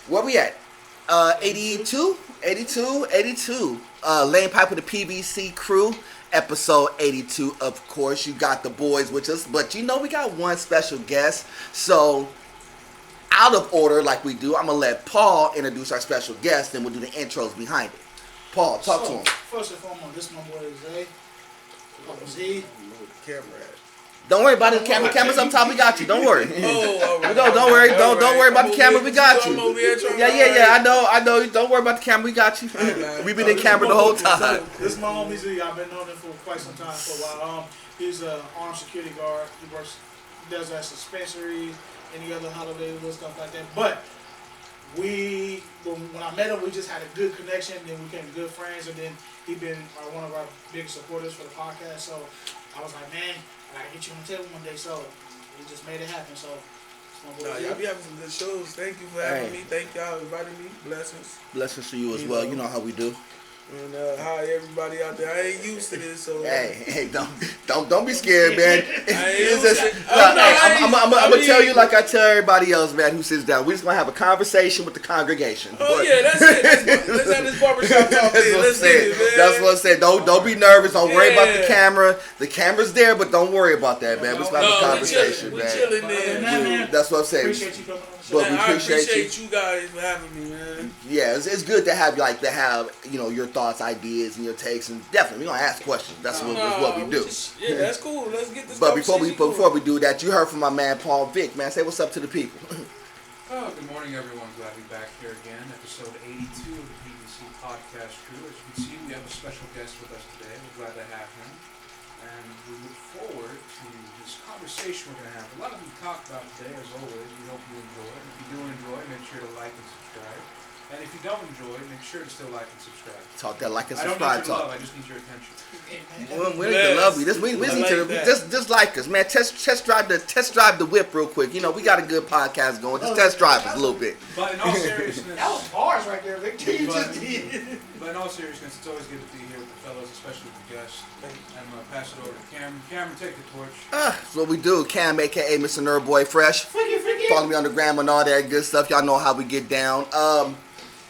Where we at? 82? 82? 82. Lane Pipe with the PVC Crew. Episode 82. Of course, you got the boys with us. But you know we got one special guest. So, out of order like we do, I'm going to let Paul introduce our special guest. And we'll do the intros behind it. Paul, talk to him. First and foremost, this is my boy Zay. Z. Don't worry about it. Camera's up top. We got you. Don't worry. Don't worry. Don't worry about the camera. We got you. Yeah. I know. Don't worry about the camera. We got you. We've been in camera the whole time. This is my homie Z. I've been knowing him for quite some time. For a while. He's an armed security guard. He does at dispensaries, any other holiday little stuff like that. But when I met him, we just had a good connection. Then we became good friends, and then he been one of our big supporters for the podcast. So I was like, man, I gotta get you on the table one day. So we just made it happen. So y'all be having some good shows. Thank you for having me. Thank y'all for inviting me. Blessings. Blessings to you as well. You know how we do. And hi everybody out there. I ain't used to this, so hey, don't be scared, man. I'm gonna tell you like I tell everybody else, man, who sits down. We're just gonna have a conversation with the congregation. Oh yeah, that's it. Let's have this barbershop talk. That's what I said. Don't be nervous. Don't worry about the camera. The camera's there, but don't worry about that, man. We're just gonna have a conversation, man. We're chilling, man. That's what I'm saying. Appreciate you coming on the show. But we appreciate you guys for having me, man. Yeah, it's good to have your thoughts, ideas, and your takes, and definitely we're gonna ask questions. That's what we do. That's cool. Let's get this. But before we do that, you heard from my man Paul Vick, man. Say what's up to the people. Good morning, everyone. Glad to be back here again. Episode 82 of the PVC Podcast Crew. As you can see, we have a special guest with us today. We're glad to have him, and we look forward to this conversation we're gonna have. A lot of we talked about today, as always. We hope you enjoy it. If you do enjoy, make sure to like and subscribe. And if you don't enjoy, make sure to still like and subscribe. Talk that like and subscribe. I don't need your love, I just need your attention. We need to love you. We need to just like us, man. Test drive the whip real quick. You know, we got a good podcast going. Just test drive us a little bit. But in all seriousness, that was bars right there, Victor. You just did. But in all seriousness, it's always good to be here with the fellows, especially with the guests. I'm gonna pass it over to Cameron. Cameron, take the torch. That's what we do. Cam, aka Mr. Nerdboy Fresh. Follow me on the gram and all that good stuff. Y'all know how we get down.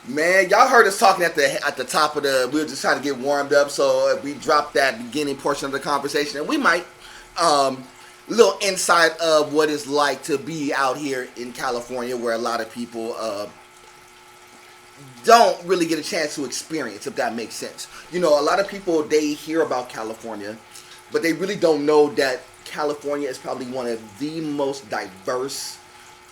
Man, y'all heard us talking at the top of the. We were just trying to get warmed up, so we dropped that beginning portion of the conversation, and we might little insight of what it's like to be out here in California, where a lot of people don't really get a chance to experience, if that makes sense. You know, a lot of people, they hear about California, but they really don't know that California is probably one of the most diverse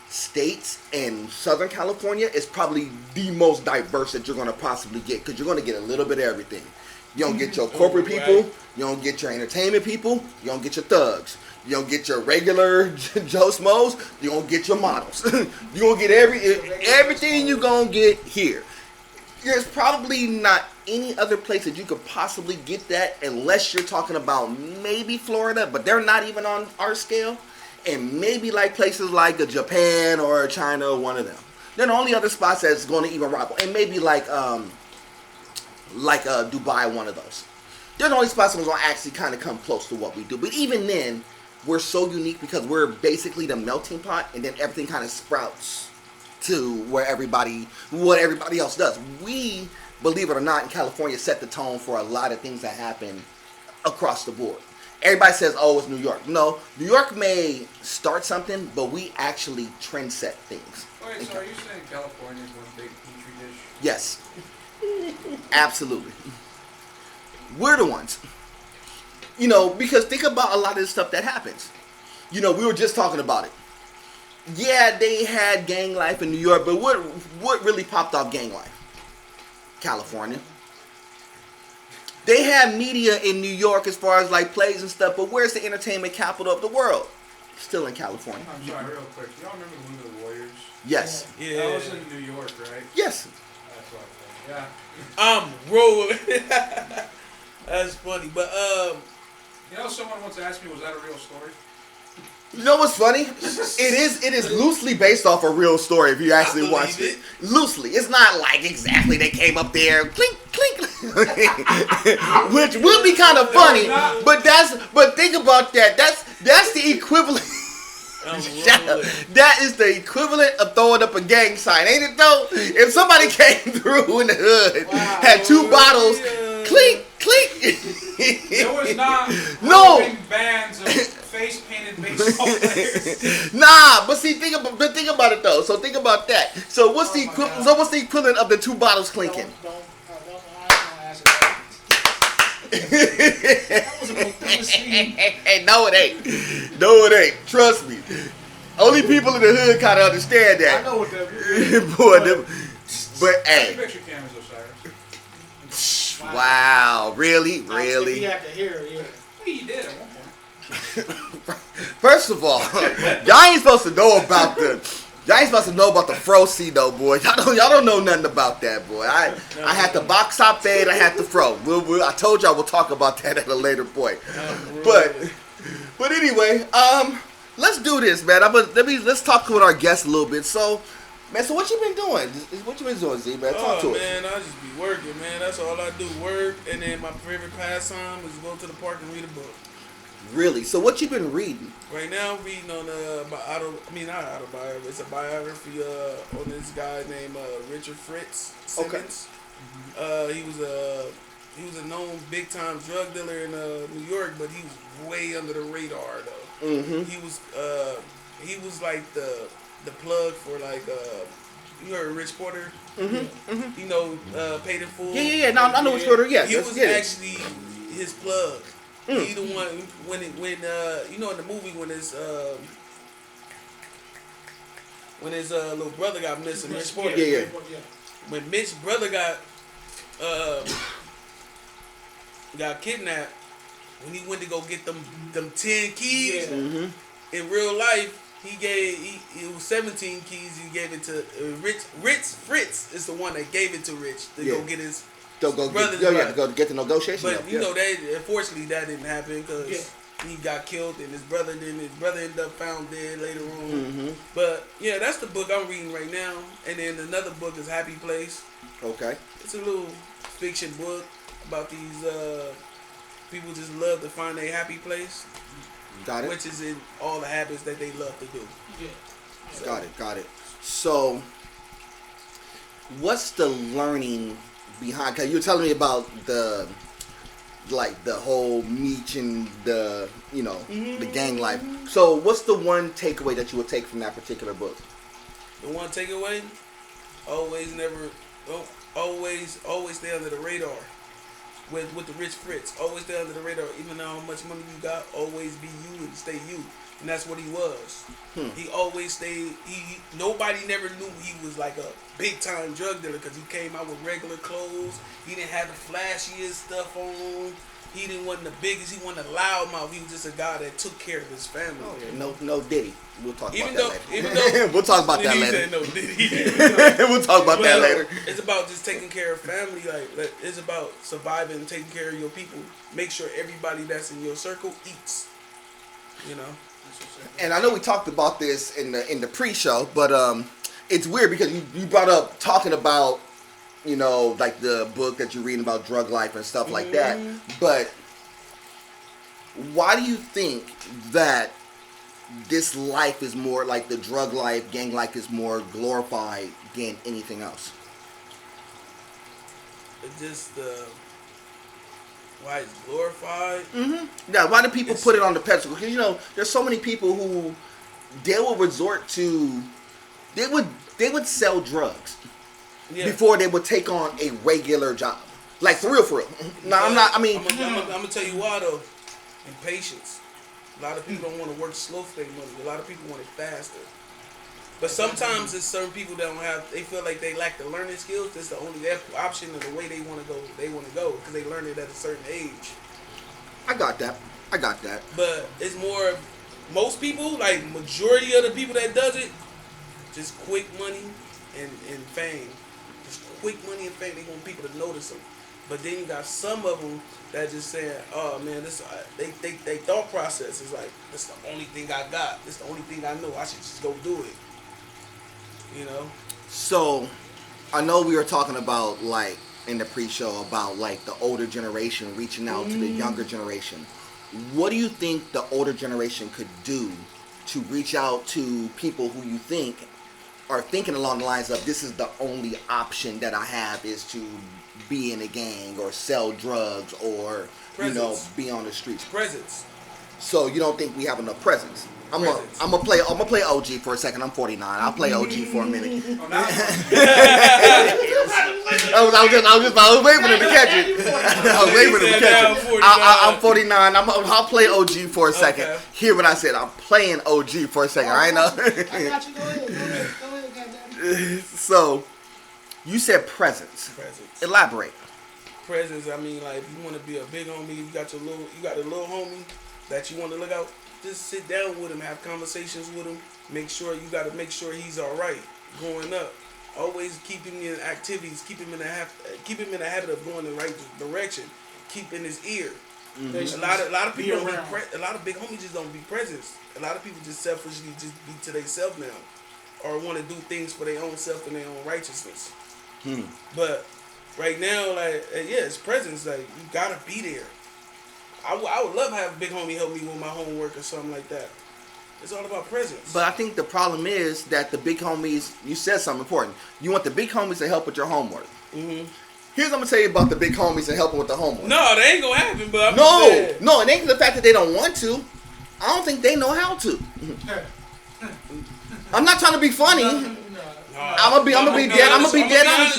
states, and Southern California is probably the most diverse that you're going to possibly get, because you're going to get a little bit of everything. You don't get your corporate people, you don't get your entertainment people, you don't get your thugs, you don't get your regular Joe Schmoes, you don't get your models. You don't get everything you're going to get here. There's probably not any other place that you could possibly get that, unless you're talking about maybe Florida, but they're not even on our scale. And maybe like places like Japan or China, or one of them. They're the only other spots that's going to even rival. And maybe like Dubai, one of those. They're the only spots that's going to actually kind of come close to what we do. But even then, we're so unique because we're basically the melting pot, and then everything kind of sprouts to what everybody else does. We, believe it or not, in California set the tone for a lot of things that happen across the board. Everybody says, oh, it's New York. No, New York may start something, but we actually trend set things. Wait, so are you saying California is one big petri dish? Yes. Absolutely. We're the ones. You know, because think about a lot of the stuff that happens. You know, we were just talking about it. Yeah, they had gang life in New York, but what really popped off gang life? California. They have media in New York as far as like plays and stuff, but where's the entertainment capital of the world? Still in California. I'm sorry, real quick. Y'all remember the movie The Warriors? Yes. Yeah. That was in New York, right? Yes. That's what I'm saying. Yeah. I'm rolling. That's funny, but You know, someone once asked me, was that a real story? You know what's funny? It is loosely based off a real story if you actually watch it. Loosely. It's not like exactly they came up there, clink, clink, which would be kind of funny, but think about that. That's the equivalent. That is the equivalent of throwing up a gang sign, ain't it though? If somebody came through in the hood, had 2 bottles, clink, clink. There was not No bands of face painted baseball players. Nah, but see, think about it though. So think about that. So what's the equivalent of the 2 bottles clinking? Hey, no it ain't. No it ain't. Trust me. Only people in the hood kind of understand that. I know what that is. Boy, but hey. Picture cameras, Osiris. Wow, really? You have to hear it, yeah. Well, you did at one point. First of all, y'all ain't supposed to know about the fro C though, boy. Y'all don't know nothing about that, boy. I had the box top fade, I had the fro. I told y'all we'll talk about that at a later point. But anyway, let's do this, man. Let's talk with our guests a little bit. So, man, so what you been doing? What you been doing, Z, man? Talk to us. Man, I just be working, man. That's all I do, work. And then my favorite pastime is go to the park and read a book. Really? So what you been reading? Right now, I'm reading on autobiography. It's a biography on this guy named Richard Fritz Simmons. Okay. He was a known big time drug dealer in New York, but he was way under the radar though. Mm-hmm. He was like the plug for like you heard Rich Porter. Mm-hmm. Mm-hmm. You know, Paid in Full. Yeah. No, I know Rich Porter. Yeah, he was actually his plug. He the one when you know in the movie when his little brother got missing. Rich Porter. Yeah. When Mitch's brother got kidnapped, when he went to go get them 10 keys, Mm-hmm. in real life, it was 17 keys. He gave it to Rich Fritz is the one that gave it to Rich to go get his brother's to go get the negotiation. But you know, unfortunately that didn't happen because he got killed and his brother ended up found dead later on. Mm-hmm. But yeah, that's the book I'm reading right now. And then another book is Happy Place. Okay. It's a little fiction book about these people just love to find their happy place. Got it. Which is in all the habits that they love to do. Yeah. So, Got it. So, what's the learning behind? Cause you're telling me about the whole Meech and the the gang life. So, what's the one takeaway that you would take from that particular book? The one takeaway: always stay under the radar. With the Rich Fritz, always stay under the radar. Even though how much money you got, always be you and stay you. And that's what he was. He always stayed. Nobody never knew he was like a big time drug dealer because he came out with regular clothes. He didn't have the flashiest stuff on. He didn't want the biggest. He wasn't a loudmouth. He was just a guy that took care of his family. Oh, yeah. No Diddy. We'll talk about that later. Even though we'll talk about that later. Said no Diddy. We'll talk about that later. It's about just taking care of family. Like it's about surviving and taking care of your people. Make sure everybody that's in your circle eats. You know. And I know we talked about this in the pre-show, but it's weird because you brought up talking about like the book that you're reading about drug life and stuff like that. But why do you think that this life is more like the drug life, gang life is more glorified than anything else? It's just why it's glorified. Yeah, why do people put it on the pedestal? Because there's so many people who they will resort to, they would sell drugs before they would take on a regular job, like for real. No, I'm not. I mean, I'm gonna tell you why though. Impatience. A lot of people don't want to work slow for their money. A lot of people want it faster. But sometimes it's certain people that they feel like they lack the learning skills. That's the only option of the way they want to go. They want to go because they learn it at a certain age. I got that. But it's more, most people, like majority of the people that does it, just quick money and fame. Just quick money and fame. They want people to notice them. But then you got some of them that just saying, "Oh man, this." They thought process is like, "This is the only thing I got. This is the only thing I know. I should just go do it." So, I know we were talking about like in the pre-show about like the older generation reaching out to the younger generation. What do you think the older generation could do to reach out to people who you think are thinking along the lines of, this is the only option that I have is to be in a gang or sell drugs or, Presence. be on the streets. Presence. So you don't think we have enough presence? I'm gonna play OG for a second. I'm 49. I'll play OG for a minute. Oh, now I was waiting for them to catch it. I was waiting for them to catch it. I'm 49. I'll play OG for a second. Okay. Hear what I said? I'm playing OG for a second. I know. I got you. Go ahead, goddamn. So, you said presence. Presence. Elaborate. Presence. I mean, like, if you want to be a big homie, you got a little homie that you want to look out. Just sit down with him, have conversations with him. Make sure he's all right growing up. Always keep him in activities. Keep him in the habit of going in the right direction. Keep in his ear. Mm-hmm. A lot of people a lot of big homies just don't be presence. A lot of people just selfishly just be to themselves now, or want to do things for their own self and their own righteousness. But right now, like, it's presence. Like, you gotta be there. I would love to have a big homie help me with my homework or something like that. It's all about presence. But I think the problem is that the big homies, you said something important. You want the big homies to help with your homework. Mm-hmm. Here's what I'm going to tell you about the big homies and helping with the homework. No, that ain't going to happen, but I'm No, just saying. it ain't the fact that they don't want to. I don't think they know how to. I'm not trying to be funny. I'm gonna be dead honest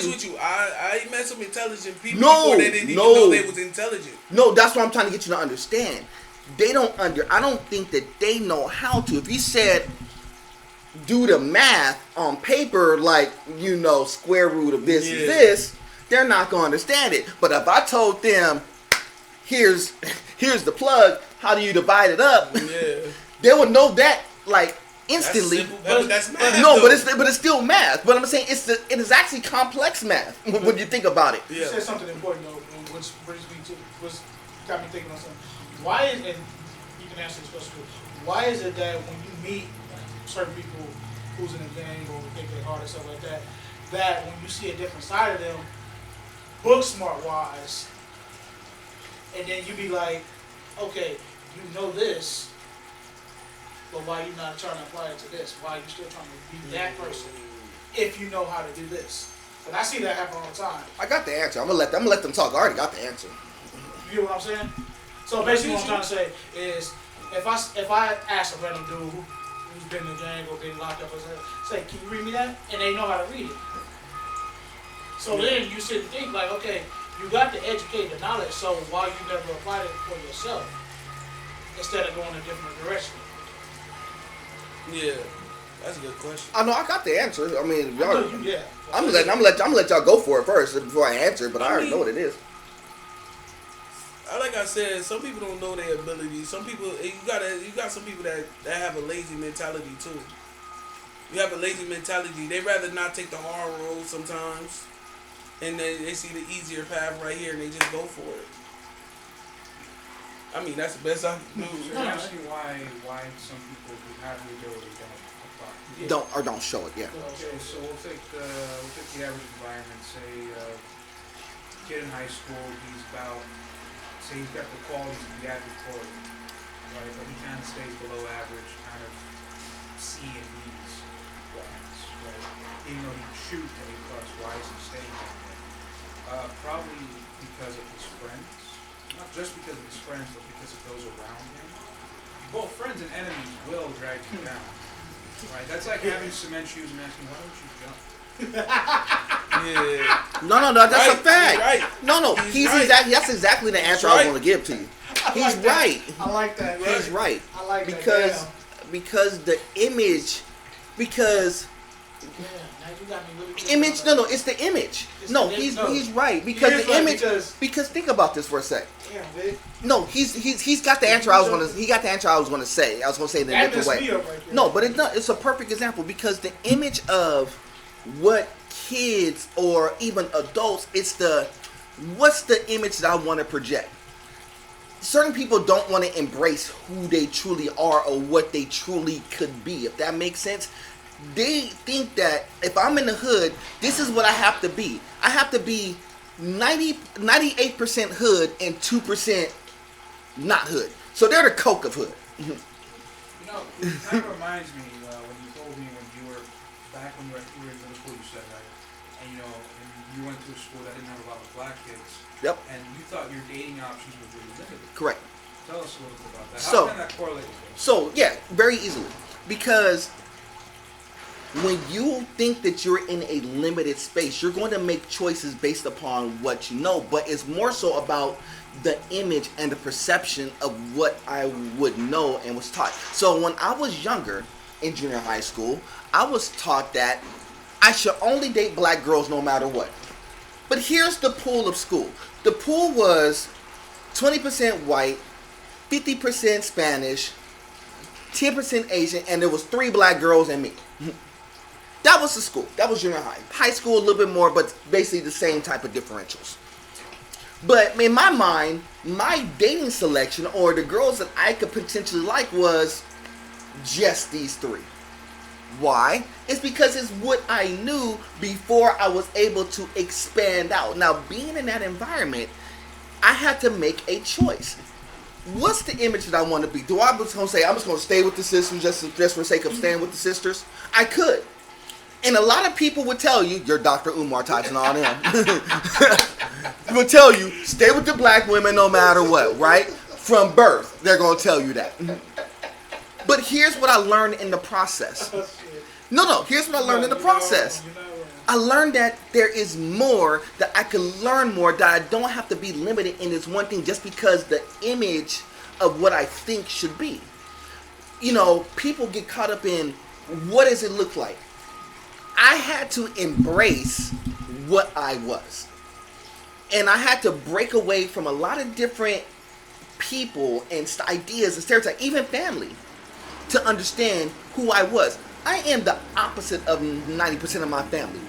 with you. I met some intelligent people No, before they didn't even no. know they was intelligent. No, that's what I'm trying to get you to understand. They I don't think that they know how to. If you said, do the math on paper, like, square root of this is this, they're not going to understand it. But if I told them, here's the plug, how do you divide it up? Yeah. They would know that, like, instantly. That's simple, but that's math. No, though. but it's still math. But I'm saying it is actually complex math when you think about it. You said something important though, which brings me to got me thinking on something. Why is, and you can answer this question, why is it that when you meet certain people who's in a gang or who think they're hard or stuff like that, that when you see a different side of them, book smart wise, and then you be like, okay, you know this, but why you not trying to apply it to this? Why are you still trying to be that person if you know how to do this? But I see that happen all the time. I got the answer. I'm gonna let them talk. I already got the answer. You get what I'm saying? So basically what I'm trying to say is, if I ask a random dude who's been in the gang or been locked up or something, say, can you read me that? And they know how to read it. So then you sit and think like, okay, you got to educate the knowledge, so why you never applied it for yourself instead of going a different direction? Yeah, that's a good question. I know I got the answer. I mean, y'all, Yeah. I'm gonna let y'all go for it first before I answer. But I already know what it is. Like I said, some people don't know their ability. Some people, you got some people that have a lazy mentality too. You have a lazy mentality. They rather not take the hard road sometimes, and they see the easier path right here, and they just go for it. I mean, that's the best I can do. So you ask you why some people who have the ability don't apply. Don't show it. Yeah. Okay, so we'll take the average environment. Say kid in high school, he's got the qualities of the average player, right? But he kind of stays below average, kind of C and B's guys, right? Even though he can shoot at A+, why is he staying there? Probably because of his friends. Not just because of his friends, but because of those around him. Both friends and enemies will drag you down. Right? That's like having cement shoes and asking, why don't you jump? Yeah. No, that's a fact. Right. No, He's right. That's exactly the answer I was going to give to you. He's right. I like that. He's right. I like because the image, because now you got me really image. No, it's the image. He's right because He is the right image. Because think about this for a sec. Damn, big. No, he's got the answer I was gonna. He got the answer I was gonna say. I was gonna say it in a That different messed way. me up right there. No, but it's a perfect example because the image of what kids or even adults, what's the image that I want to project. Certain people don't want to embrace who they truly are or what they truly could be. If that makes sense, they think that if I'm in the hood, this is what I have to be. I have to be 98% hood and 2% not hood. So they're the coke of hood. You know, know, it kind of reminds me when you told me when you were back when you were in middle school, you said, right? And and you went to a school that didn't have a lot of black kids. Yep. And you thought your dating options were really limited. Correct. Tell us a little bit about that. So, How can that correlate with this? So, yeah, very easily. Because when you think that you're in a limited space, you're going to make choices based upon what you know. But it's more so about the image and the perception of what I would know and was taught. So when I was younger in junior high school, I was taught that I should only date black girls no matter what. But here's the pool of school. The pool was 20% white, 50% Spanish, 10% Asian, and there was 3 black girls and me. That was the school. That was junior high. High school a little bit more, but basically the same type of differentials. But in my mind, my dating selection or the girls that I could potentially like was just these 3. Why? It's because it's what I knew before I was able to expand out. Now, being in that environment, I had to make a choice. What's the image that I want to be? Do I just going to say, I'm just going to stay with the sisters just for the sake of staying with the sisters? I could. And a lot of people would tell you, your Dr. Umar types and all them, will tell you, stay with the black women no matter what, right? From birth, they're going to tell you that. But here's what I learned in the process. No, here's what I learned in the process. I learned that there is more, that I can learn more, that I don't have to be limited in this one thing just because the image of what I think should be. People get caught up in what does it look like? I had to embrace what I was. And I had to break away from a lot of different people and ideas and stereotypes, even family, to understand who I was. I am the opposite of 90% of my family.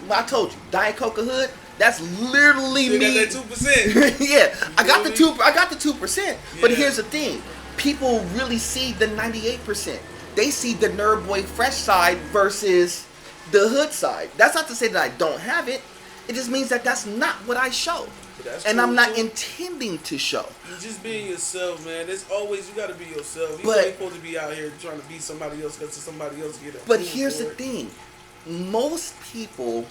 I told you, Diet Coca Hood, that's literally you me. Got that 2%. Yeah, I got the 2%. Yeah. But here's the thing. People really see the 98%. They see the nerd boy fresh side versus the hood side. That's not to say that I don't have it. It just means that that's not what I show. And I'm not intending to show. You just being yourself, man. There's always, you got to be yourself. You But- ain't supposed to be out here trying to be somebody else because somebody else get it. But here's the thing. Most people,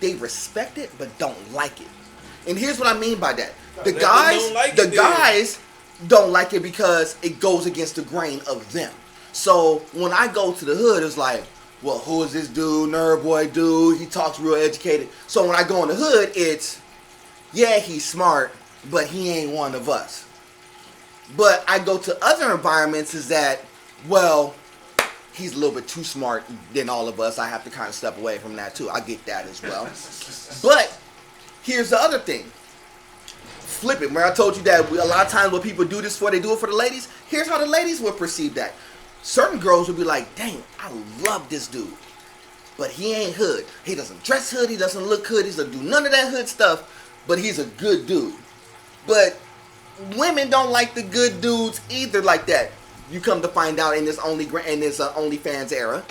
they respect it but don't like it. And here's what I mean by that. The guys don't like it because it goes against the grain of them. So when I go to the hood, it's like, well, who is this dude, nerd boy dude? He talks real educated. So when I go in the hood, it's, yeah, he's smart, but he ain't one of us. But I go to other environments is that, well, he's a little bit too smart than all of us. I have to kind of step away from that too. I get that as well. But here's the other thing. Flip it. Where I told you that a lot of times what people do this for, they do it for the ladies. Here's how the ladies would perceive that. Certain girls would be like, dang, I love this dude. But he ain't hood. He doesn't dress hood. He doesn't look hood. He doesn't do none of that hood stuff. But he's a good dude. But women don't like the good dudes either like that. You come to find out in this OnlyFans era,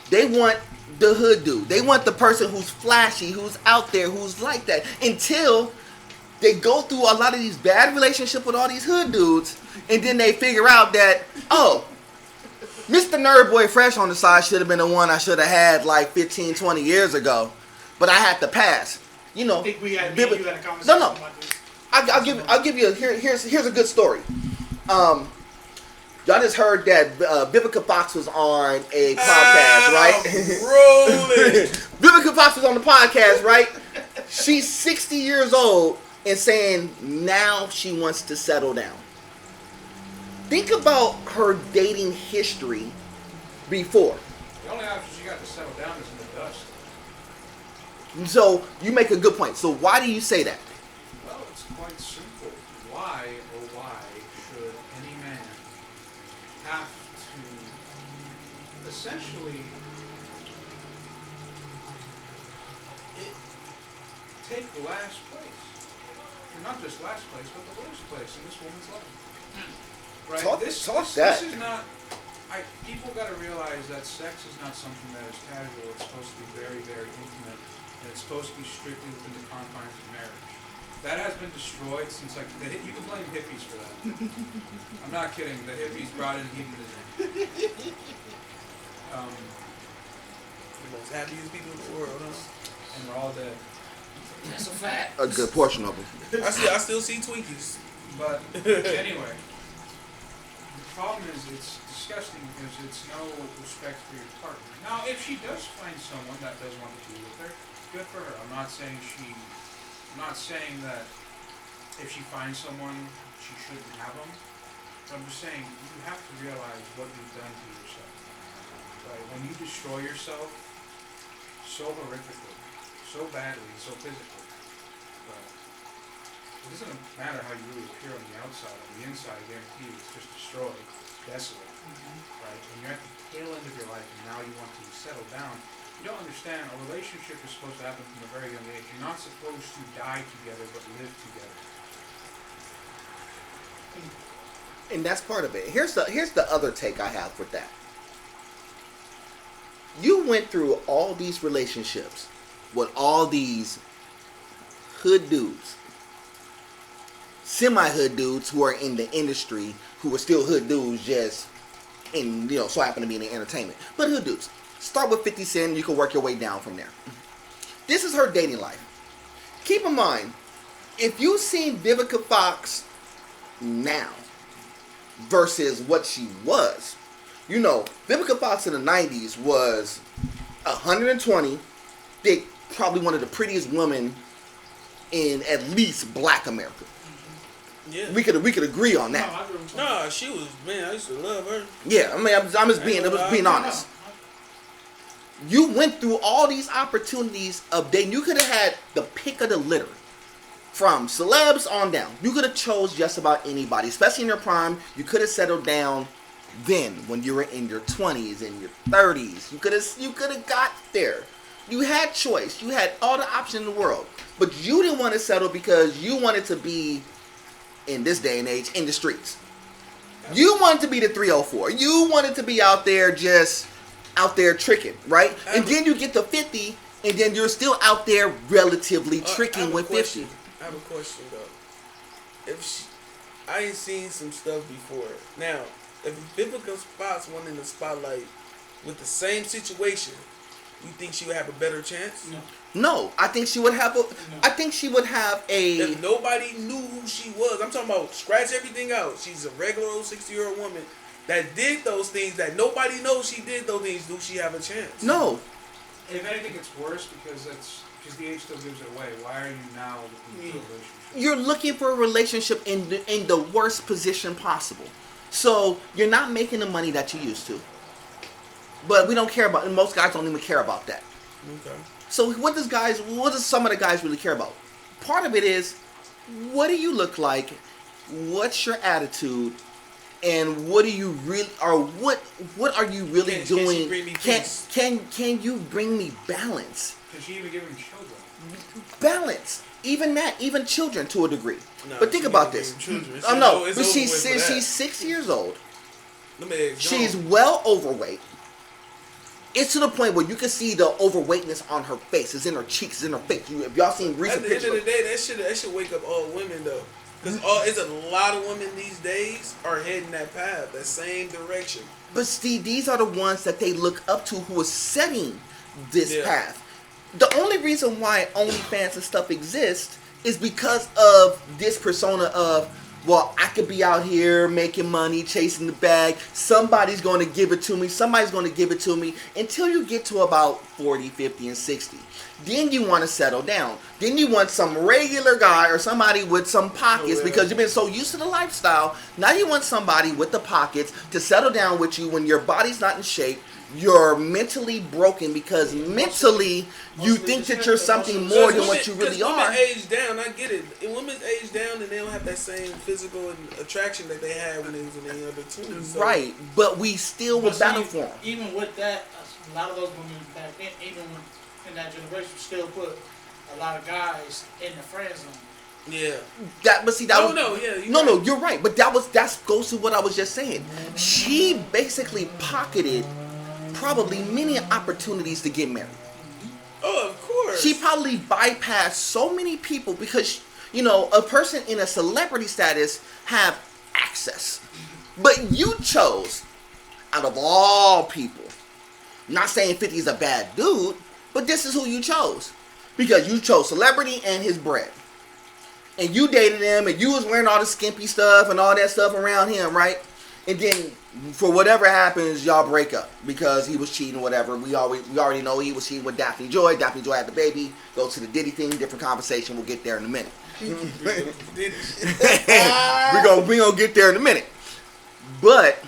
they want the hood dude. They want the person who's flashy, who's out there, who's like that. Until they go through a lot of these bad relationships with all these hood dudes, and then they figure out that, oh, Mr. Nerd Boy Fresh on the side should have been the one I should have had like 15, 20 years ago, but I had to pass. I think you had a conversation about this. I'll give you. Here's a good story. Y'all just heard that Vivica Fox was on a podcast, right? Rolling. Vivica Fox was on the podcast, right? She's 60 years old and saying now she wants to settle down. Think about her dating history before. The only option she got to settle down is in the dust. So you make a good point. So why do you say that? Well, it's quite simple. Why should any man have to essentially take the last place? And not just last place, but the worst place in this woman's life. Right? Talk This is not. People got to realize that sex is not something that is casual. It's supposed to be very, very intimate, and it's supposed to be strictly within the confines of marriage. that has been destroyed since like you can blame hippies for that. I'm not kidding. The hippies brought in hedonism. The most happiest people in the world, huh? And we're all dead. That's a fact. A good portion of them. I still see Twinkies. But anyway, the problem is it's disgusting because it's no respect for your partner. Now, if she does find someone that does want to be with her, good for her. I'm not saying that if she finds someone, she shouldn't have them. But I'm just saying you have to realize what you've done to yourself. Right? When you destroy yourself so horrifically, so badly, so physically, it doesn't matter how you really appear on the outside. On the inside, I guarantee you, it's just destroyed, desolate, right? And you're at the tail end of your life, and now you want to settle down. You don't understand. A relationship is supposed to happen from a very young age. You're not supposed to die together, but live together. And that's part of it. Here's the other take I have with that. You went through all these relationships with all these hood dudes, semi-hood dudes who are in the industry, who are still hood dudes, just in, so happen to be in the entertainment. But hood dudes. Start with 50 Cent, you can work your way down from there. This is her dating life. Keep in mind, if you've seen Vivica Fox now versus what she was, Vivica Fox in the 90s was 120, thick, probably one of the prettiest women in at least Black America. Yeah. We could agree on that. Nah, she was, man, I used to love her. Yeah, I mean, I'm just being honest. You went through all these opportunities of dating. You could have had the pick of the litter from celebs on down. You could have chose just about anybody, especially in your prime. You could have settled down then when you were in your 20s and your 30s. You could have got there. You had choice. You had all the options in the world. But you didn't want to settle because you wanted to be, in this day and age, in the streets. You wanted to be the 304. You wanted to be out there tricking, right? And then you get to 50, and then you're still out there relatively tricking with 50. I have a question, though. I ain't seen some stuff before. Now, if Vivica Fox went in the spotlight with the same situation, you think she would have a better chance? No, I think she would have a. If nobody knew who she was, I'm talking about scratch everything out. She's a regular old 60-year-old woman that did those things that nobody knows she did those things. Do she have a chance? No. If anything, it's worse because the age still gives it away. Why are you now looking for a relationship? You're looking for a relationship in the worst position possible. So you're not making the money that you used to. But we don't care about, and most guys don't even care about that. Okay. So what does some of the guys really care about? Part of it is, what do you look like? What's your attitude? And what do you really, or what are you really doing? Can you bring me balance? Can she even give him children? Balance. Even that, even children to a degree. No, but think about this. But she's 6 years old. She's well overweight. It's to the point where you can see the overweightness on her face. It's in her cheeks, it's in her face. If y'all seen recent pictures. At the end of the day, that should wake up all women, though. Because it's a lot of women these days are heading that path, that same direction. But Steve, these are the ones that they look up to who are setting this path. The only reason why OnlyFans and stuff exist is because of this persona of, well, I could be out here making money, chasing the bag. Somebody's going to give it to me. Somebody's going to give it to me until you get to about 40, 50, and 60. Then you want to settle down. Then you want some regular guy or somebody with some pockets because you've been so used to the lifestyle. Now you want somebody with the pockets to settle down with you when your body's not in shape. You're mentally broken because mentally you think that you're something more than what you really are. Women age down, I get it. And women age down and they don't have that same physical attraction that they had when they was in their younger 20s. So. Right, but we still will battle for them. Even with that, a lot of those women back then, even in that generation, still put a lot of guys in the friend zone. Yeah. You're right. But that goes to what I was just saying. She basically pocketed probably many opportunities to get married. Oh, of course. She probably bypassed so many people because, a person in a celebrity status have access. But you chose, out of all people, not saying 50 is a bad dude, but this is who you chose. Because you chose celebrity and his bread. And you dated him, and you was wearing all the skimpy stuff and all that stuff around him, right? And then, for whatever happens, y'all break up because he was cheating, whatever. We already know he was cheating with Daphne Joy. Daphne Joy had the baby. Go to the Diddy thing, different conversation. We'll get there in a minute. We're gonna get there in a minute. But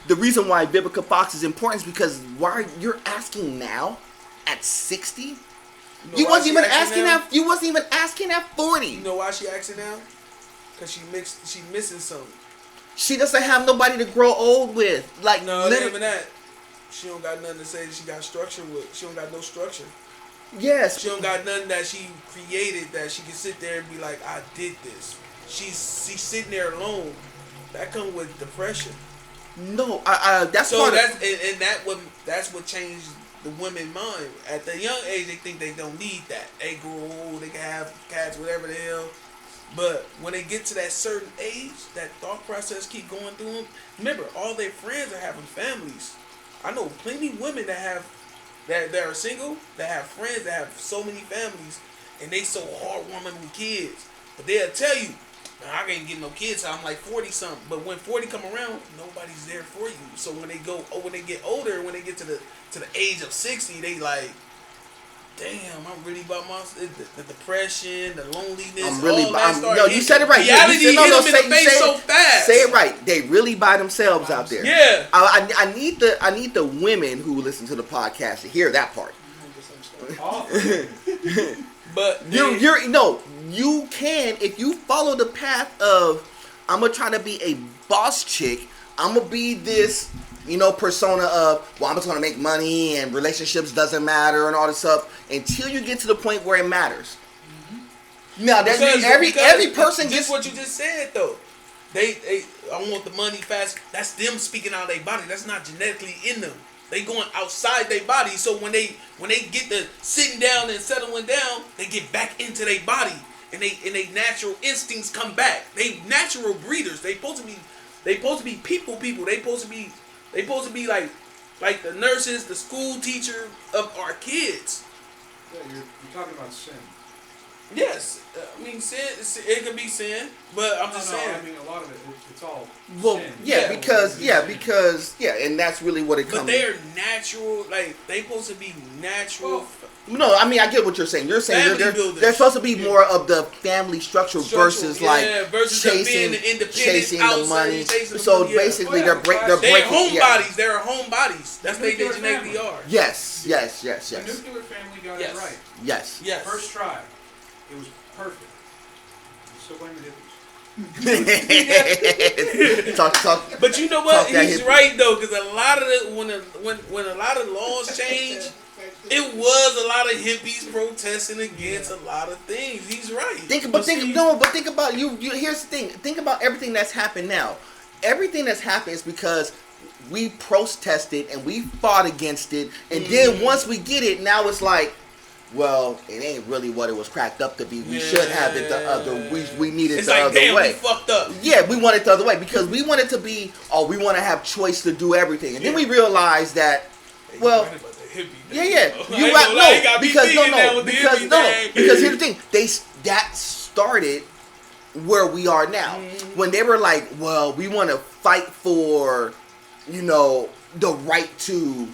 the reason why Vivica Fox is important is because you're asking now at 60. You wasn't even asking at 40. You know why she asking now? Because she missing something. She doesn't have nobody to grow old with. Like, no, not even that. She don't got nothing to say that she got structure with. She don't got no structure. Yes. She don't got nothing that she created that she can sit there and be like, I did this. She's sitting there alone. That comes with depression. No, that's so. That's what changed the women's mind. At the young age, they think they don't need that. They grow old. They can have cats, whatever the hell. But when they get to that certain age, that thought process keep going through them. Remember, all their friends are having families. I know plenty of women that are single, that have friends that have so many families, and they so heartwarming with kids. But they'll tell you, man, I can't get no kids till I'm like 40 something. But when 40 come around, nobody's there for you. So when they get older, when they get to the age of 60, they like, damn, I'm really about the depression, the loneliness. You said it right. Reality hit them in the face so fast. Say it right. They really by themselves out there. Yeah. I need the women who listen to the podcast to hear that part. But you can, if you follow the path of, I'm gonna try to be a boss chick. I'm gonna be this, persona of, well, I'm just gonna make money and relationships doesn't matter and all this stuff until you get to the point where it matters. Mm-hmm. Now, every person gets what you just said though. They I want the money fast. That's them speaking out of their body. That's not genetically in them. They going outside their body. So when they get to sitting down and settling down, they get back into their body and they natural instincts come back. They natural breeders. They supposed to be people. They supposed to be like the nurses, the school teacher of our kids. Yeah, you're talking about sin. Yes, I mean sin. It can be sin, but I'm just saying. I mean, a lot of it's all. Well, sin. because and that's really what it comes. But they're natural. Like they supposed to be natural. Well, no, I mean I get what you're saying. You're saying they're supposed to be more of the family structure versus chasing the money. So basically, they're breaking. They're homebodies. They're homebodies. That's they genetically are. Yes. The nuclear family got it right. Yes. First try, it was perfect. So blame the hippies. talk. But you know what? He's right though, because a lot of when a lot of laws change. It was a lot of hippies protesting against a lot of things. He's right. Think about you. Here's the thing. Think about everything that's happened now. Everything that's happened is because we protested and we fought against it, and then once we get it, now it's like, well, it ain't really what it was cracked up to be. We should have it the other. We need it other way. We fucked up. Yeah, we want it the other way because we want it to be. Oh, we want to have choice to do everything, and then we realize that. Well. Yeah. Because here's the thing. That started where we are now. Mm-hmm. When they were like, well, we want to fight for, the right to,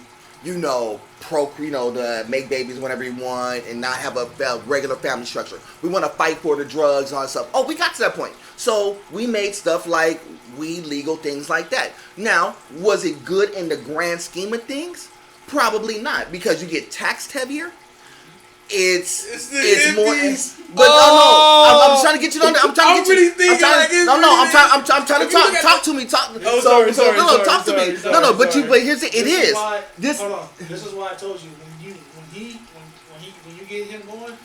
to make babies whenever you want and not have a regular family structure. We want to fight for the drugs and all that stuff. Oh, we got to that point. So we made stuff like weed legal, things like that. Now, was it good in the grand scheme of things? Probably not, because you get taxed heavier. It's more. But I'm trying to get you on. I'm trying to get you. I'm trying to talk to me. Talk to me. But here's it. It is. This is why I told you when you get him going,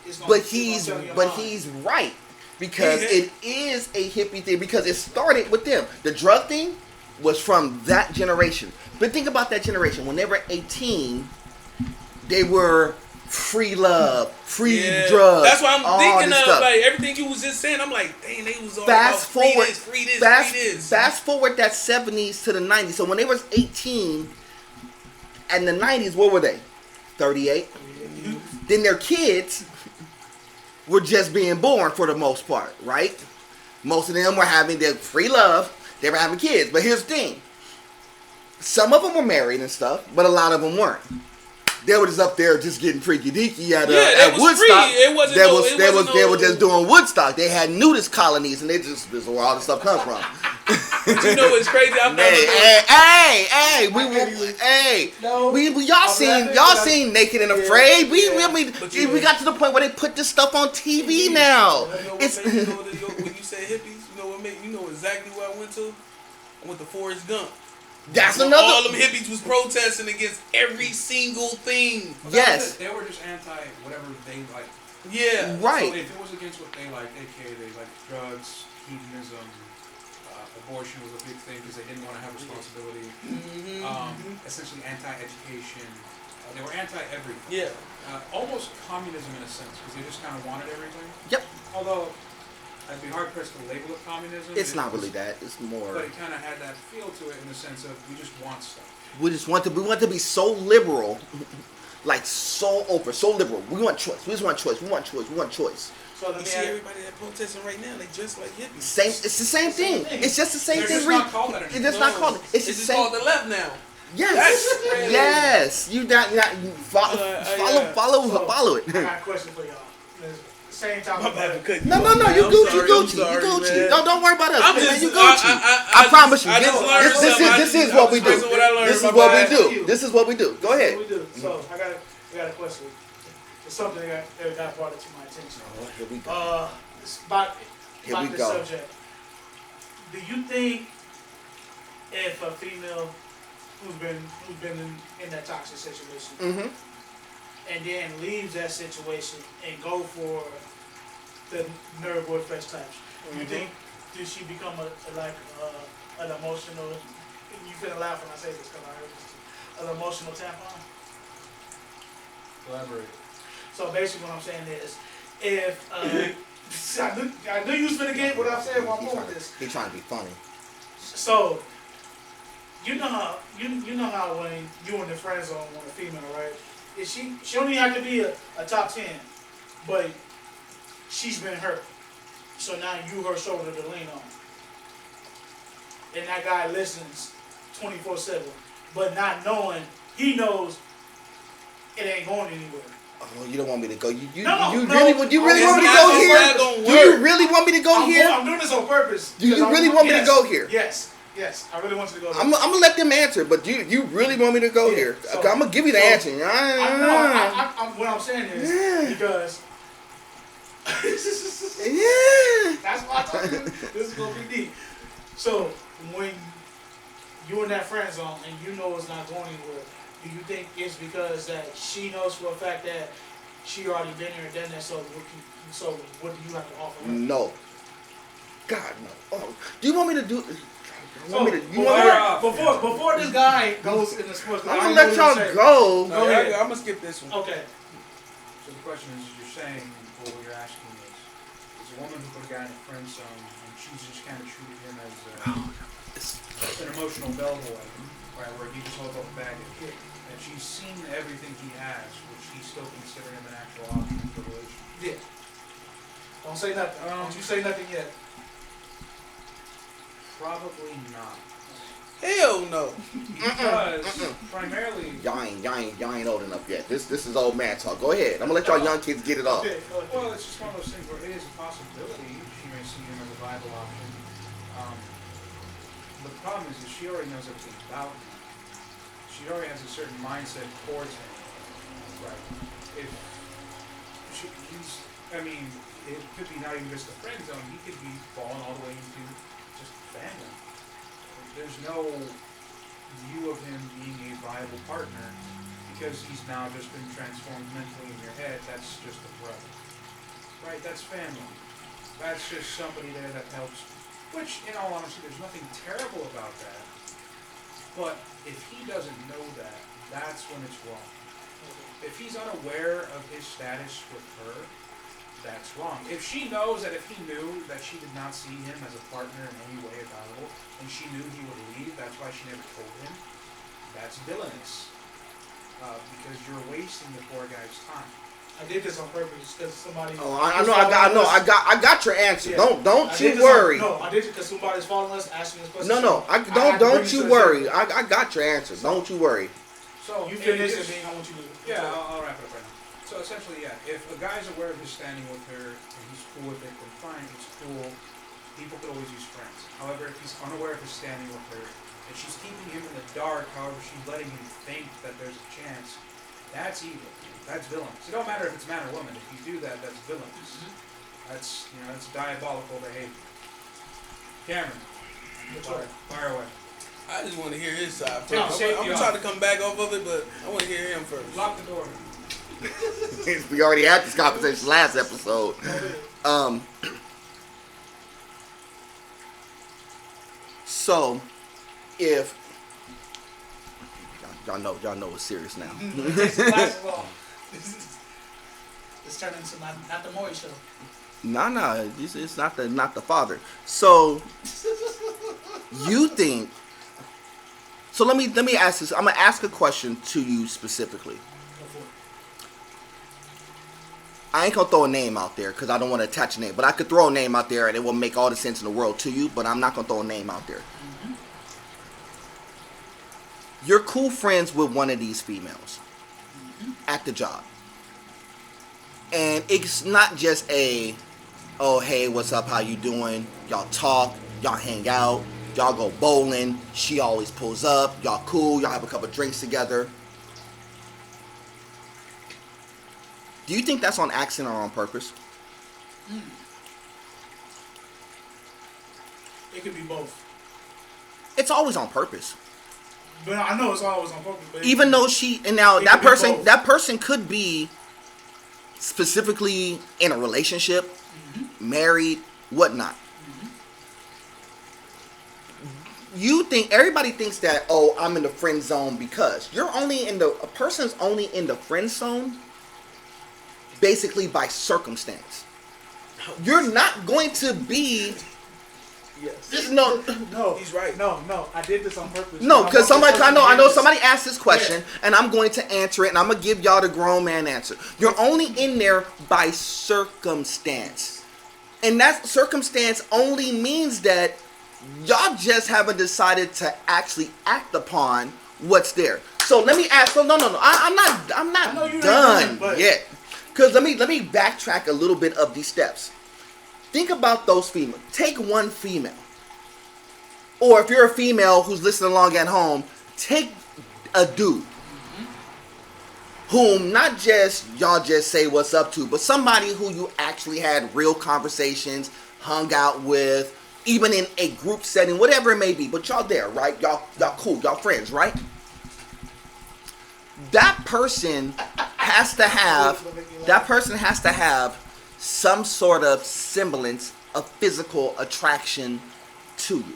it's gonna. But he's right, because it is a hippie thing, because it started with them. The drug thing was from that generation. But think about that generation. When they were 18, they were free love, free drugs. That's what I'm all thinking this of. stuff. Like everything you was just saying, I'm like, dang, they was all Fast about forward, free this. fast forward that 70s to the 90s. So when they was 18, and the 90s, what were they? 38. Then their kids were just being born for the most part, right? Most of them were having their free love. They were having kids. But here's the thing. Some of them were married and stuff, but a lot of them weren't. They were just up there just getting freaky deaky at Woodstock. Free. It wasn't They were just doing Woodstock. They had nudist colonies, and this is where all the stuff comes from. But you know what's crazy? Y'all seen Naked and Afraid. We got to the point where they put this stuff on TV now. When you say hippies, you know exactly where I went to? I went to Forrest Gump. That's another. All them hippies was protesting against every single thing. Yes. They were just anti whatever they like. Yeah. Right. So if it was against what they liked, aka they liked drugs, hedonism, abortion was a big thing because they didn't want to have responsibility. Essentially anti-education. They were anti-everything. Yeah. Almost communism in a sense because they just kind of wanted everything. Yep. Although I'd be hard pressed to label it communism. It's not really that. It's more. But it kind of had that feel to it in the sense of we just want stuff. We want to be so liberal, like so open, so liberal. We want choice. We just want choice. We want choice. We want choice. So let You me see ask, everybody that protesting right now, they dress like hippies. It's the same thing. It's just the same They're thing. just not called that It's anymore. just not called it. It's the just same. called the left now. Yes. That's Yes. You follow it. I got a question for y'all. Same time. No, you Gucci. Don't worry about us. Man, you Gucci. I promise you. This is what we do. This is what we do. Go ahead. So I got a question. It's something that got brought to my attention. Oh, here we go. It's about this go. subject. Do you think if a female who's been in that toxic situation and then leaves that situation and go for the nerve or fresh touch, you think does she become an emotional? You finna laugh when I say this because I heard this. An emotional tampon. Elaborate. So basically, what I'm saying is, if I knew you was finna get what I'm saying while I'm doing this. He's trying to be funny. So, you know how when you in the friend zone with a female, right? Is she don't even have to be a top 10, but she's been hurt. So now you her shoulder to lean on. And that guy listens 24/7, but not knowing, he knows it ain't going anywhere. Oh, you don't want me to go? You really want me to go It's here? not gonna Do you work. really want me to go here? I'm doing this on purpose. Do you really want me to go here? Yes, I really want you to go there. I'm gonna let them answer, but you really want me to go here? So- Okay, I'm gonna give you the answer. What I'm saying is because that's why I told you this is gonna be deep. So when you're in that friend zone and you know it's not going anywhere, do you think it's because that she knows for a fact that she already been here and done that? So what do you have to offer her? No. God no. Oh, do you want me to do? Before this guy goes in the sports, I'm gonna let y'all go. No, I'm gonna skip this one. Okay. So the question is, you're saying, or what you're asking is a woman who put a guy in a friend zone and she's just kind of treated him as an emotional bellboy, right, where he just holds up the baggage. And she's seen everything he has, which she's still considering him an actual option for the relationship. Yeah. Don't say nothing. Don't you say nothing yet. Probably not. Hell no. Because primarily, Y'all ain't old enough yet. This is old man talk. Go ahead. I'm gonna let y'all young kids get it off. Okay. well, it's just one of those things where it is a possibility. She may see him as a viable option. But the problem is that she already knows everything about him. She already has a certain mindset towards him. Right. It could be not even just a friend zone. He could be falling all the way into just family. There's no view of him being a viable partner because he's now just been transformed mentally in your head. That's just a brother. Right? That's family. That's just somebody there that helps. Which, in all honesty, there's nothing terrible about that. But if he doesn't know that, that's when it's wrong. If he's unaware of his status with her, that's wrong. If she knows that if he knew that she did not see him as a partner in any way available, and she knew he would leave, that's why she never told him, that's villainous. Because you're wasting the poor guy's time. I did this on purpose because somebody. Oh, I got your answer. Yeah. Don't you worry. I did it because somebody's following us, asking us questions. No, don't you worry. I got your answer. Don't you worry. So you finish and then I want you to. Yeah, I'll wrap it up right now. So essentially, yeah, if a guy's aware of his standing with her and he's cool with it, then fine, it's cool. People could always use friends. However, if he's unaware of his standing with her and she's keeping him in the dark, however, she's letting him think that there's a chance, that's evil. That's villainous. It don't matter if it's man or woman. If you do that, that's villainous. That's that's diabolical behavior. Cameron, fire away. I just want to hear his side Take first. the safety I'm off. trying to come back off of it, but I want to hear him first. Lock the door. We already had this conversation last episode. So, if y'all know it's serious now. Take the glasses off. It's turning into not the Maury show. No, it's not the father. So, you think? So let me ask this. I'm gonna ask a question to you specifically. Go for it. I ain't gonna throw a name out there because I don't want to attach a name, but I could throw a name out there and it will make all the sense in the world to you. But I'm not gonna throw a name out there. Mm-hmm. You're cool friends with one of these females at the job, and it's not just a, oh hey, what's up, how you doing? Y'all talk, y'all hang out, y'all go bowling. She always pulls up. Y'all cool. Y'all have a couple drinks together. Do you think that's on accident or on purpose? It could be both. It's always on purpose. But I know it's always on purpose. But Even though it that could be both. person could be specifically in a relationship, married, whatnot. You think everybody thinks that, oh, I'm in the friend zone because a person's only in the friend zone basically by circumstance. You're not going to be. Yes. No, He's right. No, I did this on purpose. no, because I know somebody asked this question, Yeah. and I'm going to answer it, and I'm gonna give y'all the grown man answer. You're only in there by circumstance, and that circumstance only means that y'all just haven't decided to actually act upon what's there. So let me ask. So no, I'm I know you not ain't done done, but- yet. Because let me backtrack a little bit of these steps. Think about those females. Take one female. Or if you're a female who's listening along at home, take a dude. Whom not just y'all just say what's up to, but somebody who you actually had real conversations, hung out with, even in a group setting, whatever it may be. But y'all there, right? Y'all cool, y'all friends, right? That person has to have some sort of semblance of physical attraction to you.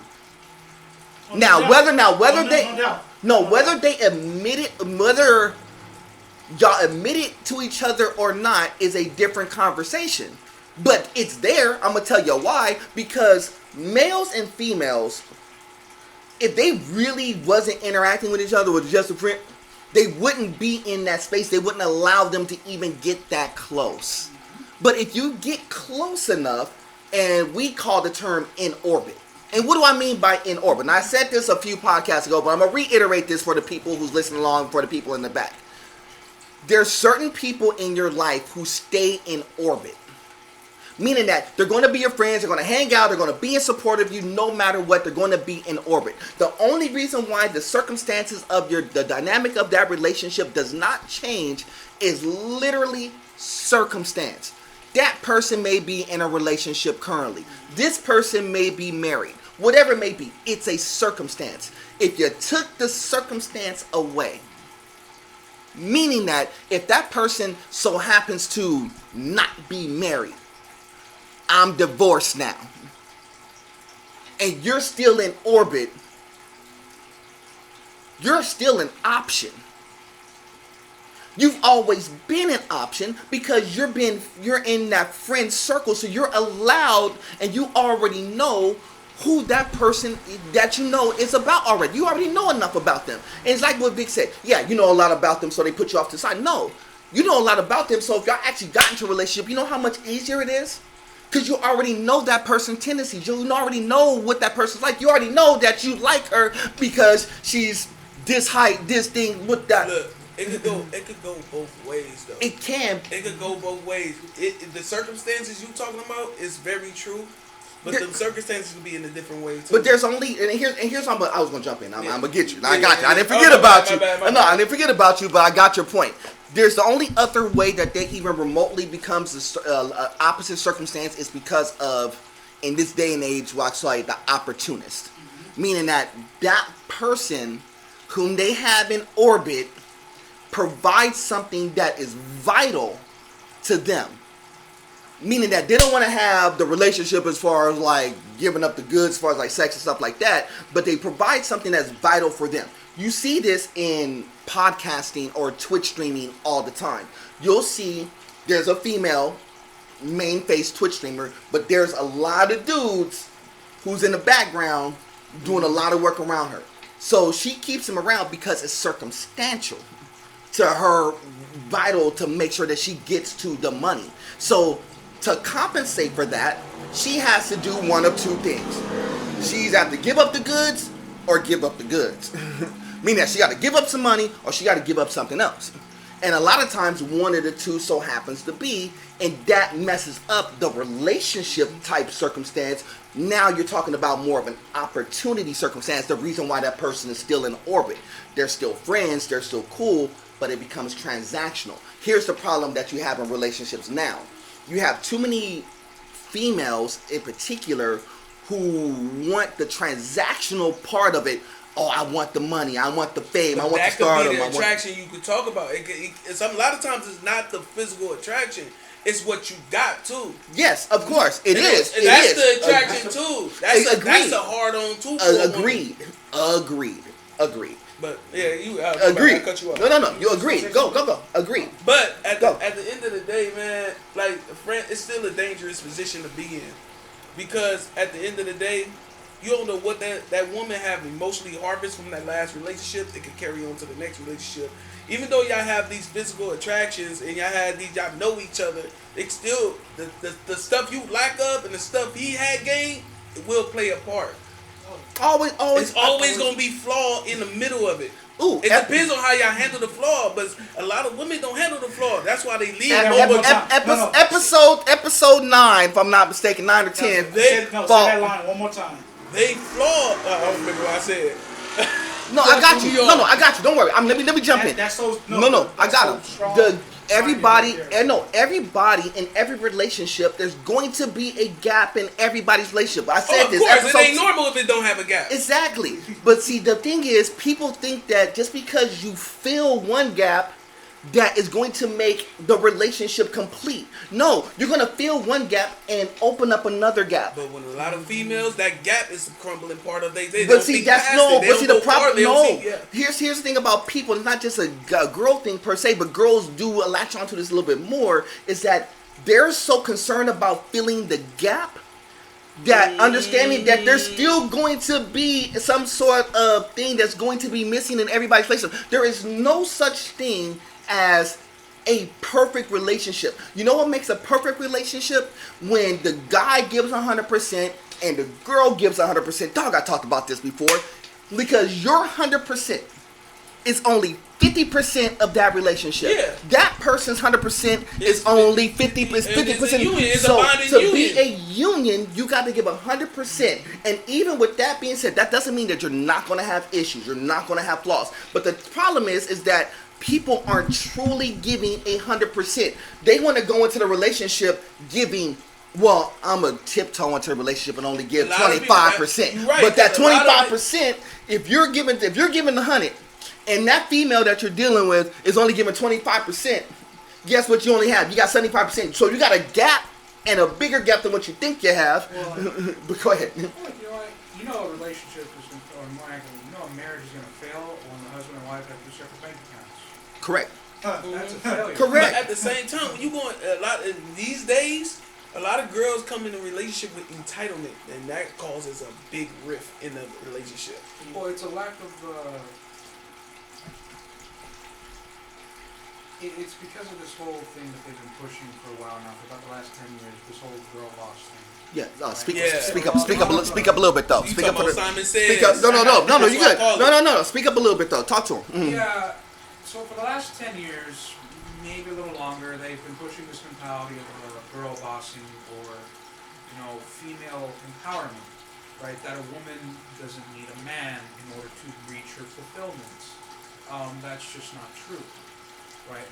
Whether y'all admit it to each other or not is a different conversation. But it's there. I'm gonna tell you why. Because males and females, if they really wasn't interacting with each other with just a friend, they wouldn't be in that space. They wouldn't allow them to even get that close. But if you get close enough, and we call the term in orbit. And what do I mean by in orbit? Now, I said this a few podcasts ago, but I'm going to reiterate this for the people who's listening along, for the people in the back. There's certain people in your life who stay in orbit. Meaning that they're going to be your friends, they're going to hang out, they're going to be in support of you no matter what, they're going to be in orbit. The only reason why the circumstances of the dynamic of that relationship does not change is literally circumstance. That person may be in a relationship currently. This person may be married. Whatever it may be, it's a circumstance. If you took the circumstance away, meaning that if that person so happens to not be married, I'm divorced now, and you're still in orbit, you're still an option. You've always been an option because you're in that friend circle, so you're allowed and you already know who that person that you know is about already. You already know enough about them. And it's like what Vic said. Yeah, you know a lot about them, so they put you off to the side. No, you know a lot about them, so if y'all actually got into a relationship, you know how much easier it is? Because you already know that person's tendencies. You already know what that person's like. You already know that you like her because she's this height, this thing, with that. Look, it could go both ways though. It can. It could go both ways. The circumstances you talking about is very true, but the circumstances could be in a different way too. But there's only and here's I was gonna jump in. I'm gonna get you. I got you. Yeah. I didn't forget about you. My bad. No, I didn't forget about you, but I got your point. There's the only other way that they even remotely becomes the opposite circumstance is because of, in this day and age, what's like the opportunist, meaning that person whom they have in orbit provides something that is vital to them. Meaning that they don't want to have the relationship as far as like giving up the goods, as far as like sex and stuff like that, but they provide something that's vital for them. You see this in podcasting or Twitch streaming all the time. You'll see there's a female main face Twitch streamer, but there's a lot of dudes who's in the background doing a lot of work around her. So she keeps him around because it's circumstantial to her, vital to make sure that she gets to the money. So to compensate for that, she has to do one of two things. She's have to give up the goods or give up the goods. Meaning that she got to give up some money or she got to give up something else. And a lot of times one of the two so happens to be, and that messes up the relationship type circumstance. Now you're talking about more of an opportunity circumstance, the reason why that person is still in orbit. They're still friends, they're still cool, but it becomes transactional. Here's the problem that you have in relationships now. You have too many females in particular who want the transactional part of it. Oh, I want the money, I want the fame, I want the stardom. That could be the attraction you could talk about. A lot of times it's not the physical attraction. It's what you got too. Yes, of course. It is. And that's the attraction too. That's a hard on too. Agreed. But yeah, you agreed. I cut you off. No. You agreed. Go. Agreed. But at the end of the day, man, like a friend, it's still a dangerous position to be in, because at the end of the day, you don't know what that woman have emotionally harvested from that last relationship. It could carry on to the next relationship. Even though y'all have these physical attractions and y'all know each other, it's still the stuff you lack of and the stuff he had gained, it will play a part. Always. It's always gonna be flawed in the middle of it. Ooh, it depends on how y'all handle the flaw, but a lot of women don't handle the flaw. That's why they leave. Episode 9, if I'm not mistaken, 9 or 10. Say that line one more time. They flawed. I don't remember what I said. No, I got you. No, I got you. Don't worry. Let me jump in. I got him. Everybody in every relationship, there's going to be a gap in everybody's relationship. I said this. Of course, it ain't normal if it don't have a gap. Exactly. But see, the thing is, people think that just because you fill one gap, that is going to make the relationship complete. No, you're going to fill one gap and open up another gap. But when a lot of females, that gap is the crumbling part of they. But see, that's no. But see, the problem. No. Here's the thing about people. It's not just a girl thing per se, but girls do latch onto this a little bit more. Is that they're so concerned about filling the gap, that understanding that there's still going to be some sort of thing that's going to be missing in everybody's relationship. There is no such thing as a perfect relationship. You know what makes a perfect relationship? When the guy gives 100% and the girl gives 100%. Dog, I talked about this before. Because your 100% is only 50% of that relationship. Yeah. That person's 100% is only 50%. So to be a union, you got to give 100%. And even with that being said, that doesn't mean that you're not going to have issues. You're not going to have flaws. But the problem is that people aren't truly giving 100%. They want to go into the relationship giving, well, I'm a tiptoe into a relationship and only give 25%. Right, but that 25%, if you're giving the 100, and that female that you're dealing with is only giving 25%, guess what you only have? You got 75%. So you got a gap, and a bigger gap than what you think you have. Well, but go ahead. You know a relationship is, or more accurately, you know a marriage is going to fail when the husband and wife have two separate bank accounts. Correct. That's a failure. Correct. But at the same time, when you going these days, a lot of girls come in a relationship with entitlement, and that causes a big rift in the relationship. Well, it's a lack of. It's because of this whole thing that they've been pushing for a while now, for about the last 10 years. This whole girl boss thing. Yeah, speak Yeah. a little bit though. You Speak up talking for about the. Simon Says? Speak up. No, you good. That's what I call it. No. Speak up a little bit though. Talk to him. Mhm. Yeah. So for the last 10 years, maybe a little longer, they've been pushing this mentality of girl bossing or, female empowerment, right? That a woman doesn't need a man in order to reach her fulfillment. That's just not true, right?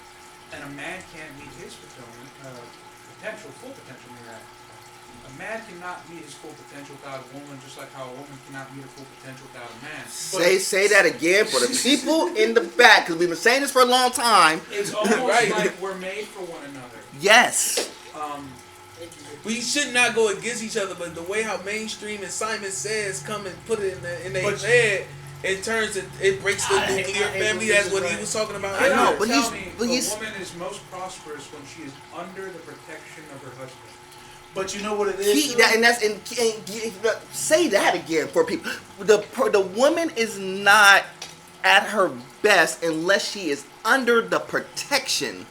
And a man can't meet his fulfillment, full potential, A man cannot meet his full potential without a woman, just like how a woman cannot meet her full potential without a man. Say that again for the people in the back, because we've been saying this for a long time. It's almost Right. like we're made for one another. Yes. We should not go against each other, but the way how mainstream and Simon Says come and put it in their But- head, it breaks the nuclear family. That's what he was talking about. I know, earlier. but Tell me, he's- a woman is most prosperous when she is under the protection of her husband. But you know what it is? Say that again for people. The woman is not at her best unless she is under the protection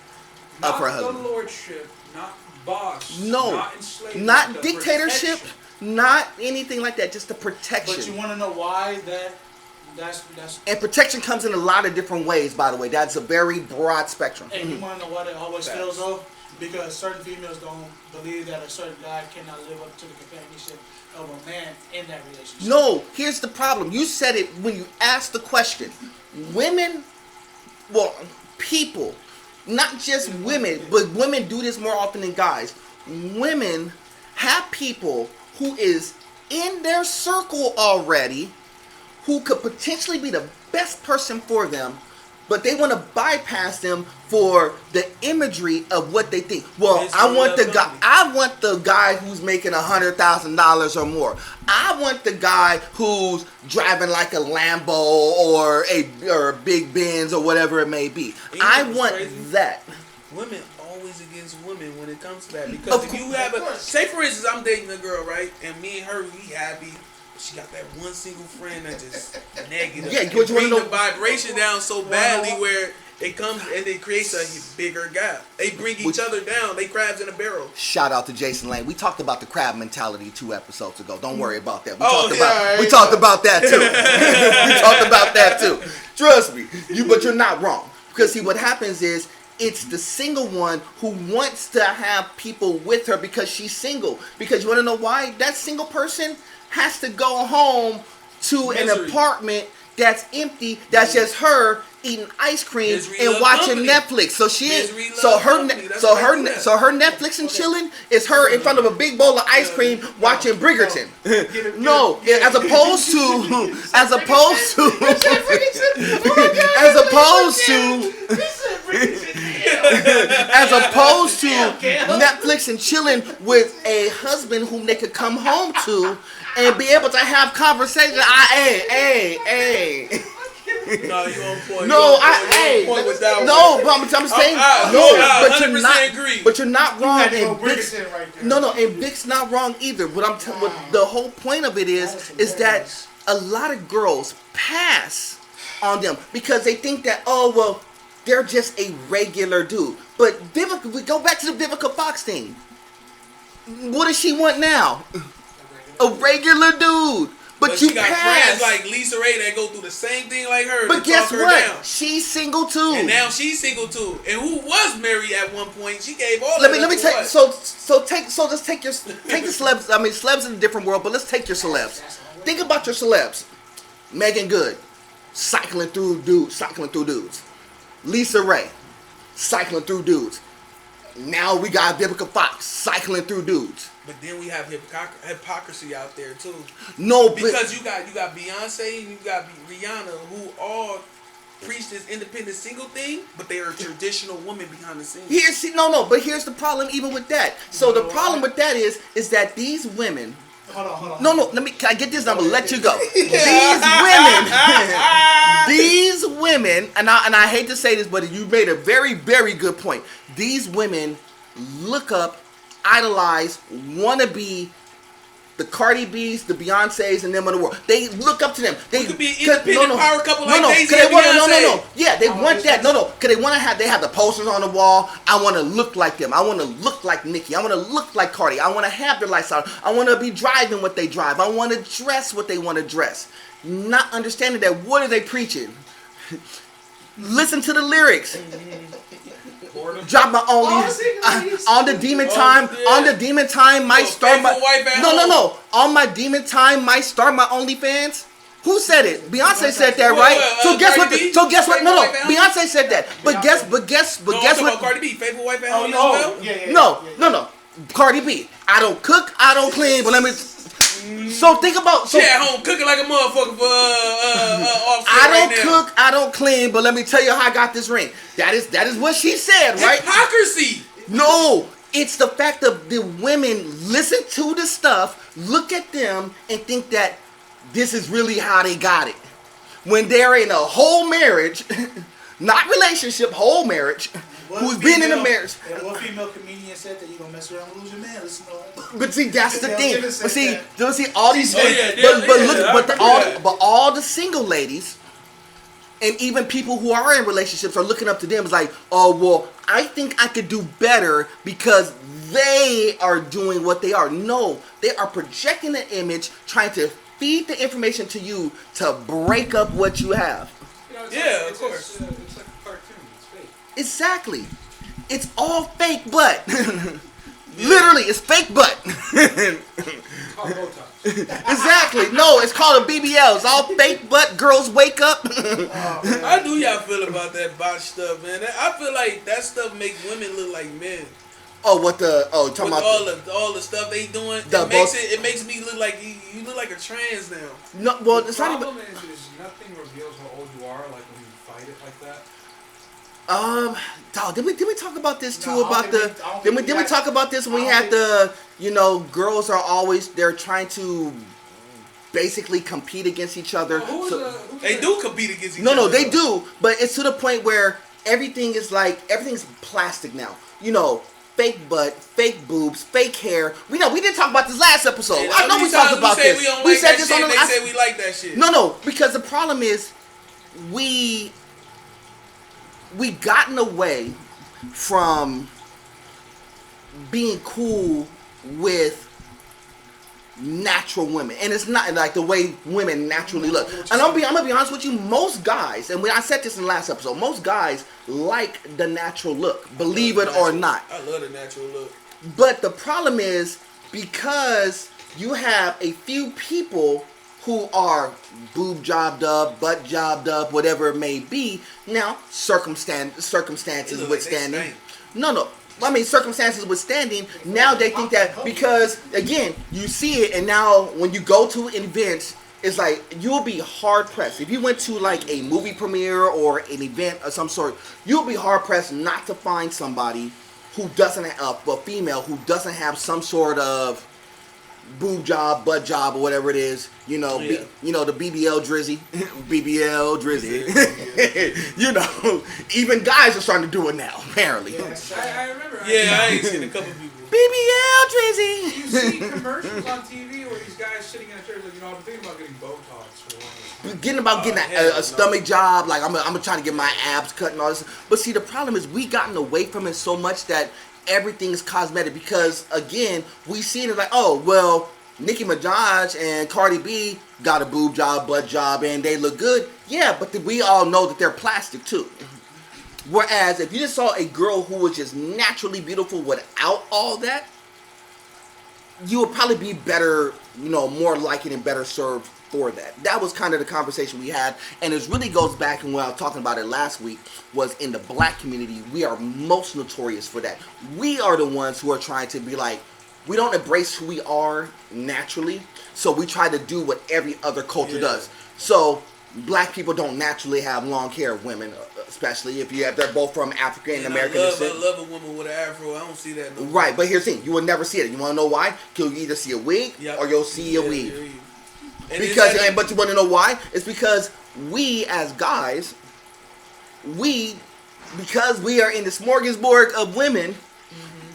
of her Not the husband. lordship, not boss, No, not enslavement, not the dictatorship, protection. not anything like that. Just the protection. But you want to know why that's And protection comes in a lot of different ways, by the way. That's a very broad spectrum. and you want to know why that always Facts. fails though? Because certain females don't believe that a certain guy cannot live up to the companionship of a man in that relationship. No, here's the problem. You said it when you asked the question. People, not just women, but women do this more often than guys. Women have people who is in their circle already who could potentially be the best person for them, but they want to bypass them for the imagery of what they think. Well, It's I want the real guy. company. I want the guy who's making $100,000 or more. I want the guy who's driving like a Lambo or a big Benz or whatever it may be. And you I know what's want crazy? that. Women always against women when it comes to that, because Of if you course. have say for instance, I'm dating a girl, right, and me and her, we happy. She got that one single friend that just negative. Yeah, and what you wanna bring know- the vibration down so badly where it comes and it creates a bigger gap. They bring each other down. They crabs in a barrel. Shout out to Jason Lane. We talked about the crab mentality 2 episodes ago. Don't worry about that. We Oh, talked yeah, about we yeah. talked about that too. We talked about that too. Trust me. But you're not wrong. Because see, what happens is it's the single one who wants to have people with her because she's single. Because you want to know why? That single person has to go home to an Misery. apartment that's empty, that's just her eating ice cream Misery and loves watching company. Netflix. So she Misery is so loves her company. That's so why I her do that. so her Netflix and chilling is her in front of a big bowl of ice cream watching Bridgerton. No, as opposed to as opposed to Netflix and chilling with a husband whom they could come home to and be able to have conversations. Hey. No, you on point. No, You on point with that one. no, but I'm saying but you're 100% not. agree. But you're not wrong. had to go And Vic's, Bridgerton right there. no, and Vic's not wrong either. But what the whole point of it is that a lot of girls pass on them because they think that they're just a regular dude. But Vivica, we go back to the Vivica Fox thing. What does she want now? A regular dude. But you she got pass. friends like Lisa Ray that go through the same thing like her. But to guess talk her what? down. She's single too. And now she's single too. And who was married at one point? She gave all. Let of me it take what? let's take the celebs. I mean, celebs in a different world, but let's take your celebs. Think about your celebs. Megan Good, cycling through dudes. Lisa Ray, cycling through dudes. Now we got Vivica Fox cycling through dudes. But then we have hypocrisy out there too. No, Because you got Beyonce and you got Rihanna who all preach this independent single thing, but they are a traditional woman behind the scenes. but here's the problem even with that. So the problem with that is that these women Hold on. No, can I get this? I'm gonna let you go. These women, and I hate to say this, but you made a very, very good point. These women look up, idolize, want to be the Cardi B's, the Beyonces, and them in the world. They look up to them. They could be independent power couple like Daisy and and Beyonce. No. Yeah, they want that. No. Cause they have the posters on the wall. I want to look like them. I want to look like Nicki. I want to look like Cardi. I want to have their lifestyle. I want to be driving what they drive. I want to dress what they want to dress. Not understanding that, what are they preaching? Listen to the lyrics. Drop my only on the demon time. Yeah. On the demon time might start my no. On my demon time might start my OnlyFans. Who said it? Beyonce said that, right? So guess what? No. Beyonce said that. But guess what? Cardi B, faithful wife at home as well. No. Cardi B. I don't cook. I don't clean. But let me. So think about. She at home cooking like a motherfucker for I don't cook, I don't clean, but let me tell you how I got this ring. That is what she said, right? Hypocrisy. No, it's the fact that the women listen to the stuff, look at them, and think that this is really how they got it. When they're in a whole marriage, not relationship, whole marriage. Who's been in a marriage? And one female comedian said that you gonna mess around and lose your man. Listen to that. But see, that's the thing. But see, all these. But all the single ladies, and even people who are in relationships are looking up to them. It's like, oh well, I think I could do better because they are doing what they are. No, they are projecting an image, trying to feed the information to you to break up what you have. Of course. It's like a cartoon. It's fake. Exactly. It's all fake butt. Literally, it's fake butt. Exactly. No, it's called a BBL. It's all fake butt. Girls wake up. How do y'all feel about that botch stuff, man? I feel like that stuff makes women look like men. Oh, talking about all the stuff they doing. It makes me look like you look like a trans now. No, well, the it's not even. problem is nothing reveals how old you are, like when you fight it like that. Did we talk about this too? Did we talk about this when we had girls are always, they're trying to basically compete against each other. They do compete against each other. No, they do, but it's to the point where everything's plastic now. Fake butt, fake boobs, fake hair. We didn't talk about this last episode. I know we talked about this. We said this on the last. They say we like that shit. No, because the problem is we gotten away from being cool with natural women, and it's not like the way women naturally look. And I'm gonna be honest with you, most guys, and when I said this in the last episode, most guys like the natural look, believe it or not. I love the natural look. But the problem is, because you have a few people who are boob jobbed up, butt jobbed up, whatever it may be. Now, circumstances withstanding. No. I mean, circumstances withstanding, now they think that because, again, you see it, and now when you go to events, it's like, you'll be hard-pressed. If you went to, like, a movie premiere or an event of some sort, you'll be hard-pressed not to find somebody who doesn't have, a female who doesn't have some sort of boob job, butt job, or whatever it is, the BBL drizzy, even guys are starting to do it now, apparently. Yes, I remember. I ain't seen a couple people. BBL drizzy. You see commercials on TV where these guys sitting in a chair like, I've been thinking about getting Botox Getting a stomach job, like I'm trying to get my abs cut and all this. But see, the problem is we gotten away from it so much that everything is cosmetic, because again, we see it like, oh well, Nicki Minaj and Cardi B got a boob job, butt job, and they look good. Yeah, but we all know that they're plastic too. Whereas if you just saw a girl who was just naturally beautiful without all that, you would probably be better, more liking and better served for that. That was kind of the conversation we had, and it really goes back, and when I was talking about it last week, was in the black community, we are most notorious for that. We are the ones who are trying to be like, we don't embrace who we are naturally, so we try to do what every other culture does. So black people don't naturally have long hair. Women, especially if they're both from African and American descent. I love a woman with an afro. I don't see that no more. Right, but here's the thing: you will never see it. You want to know why? You'll either see a wig or you'll see a weave. But you want to know why? It's because we as guys, because we are in the smorgasbord of women,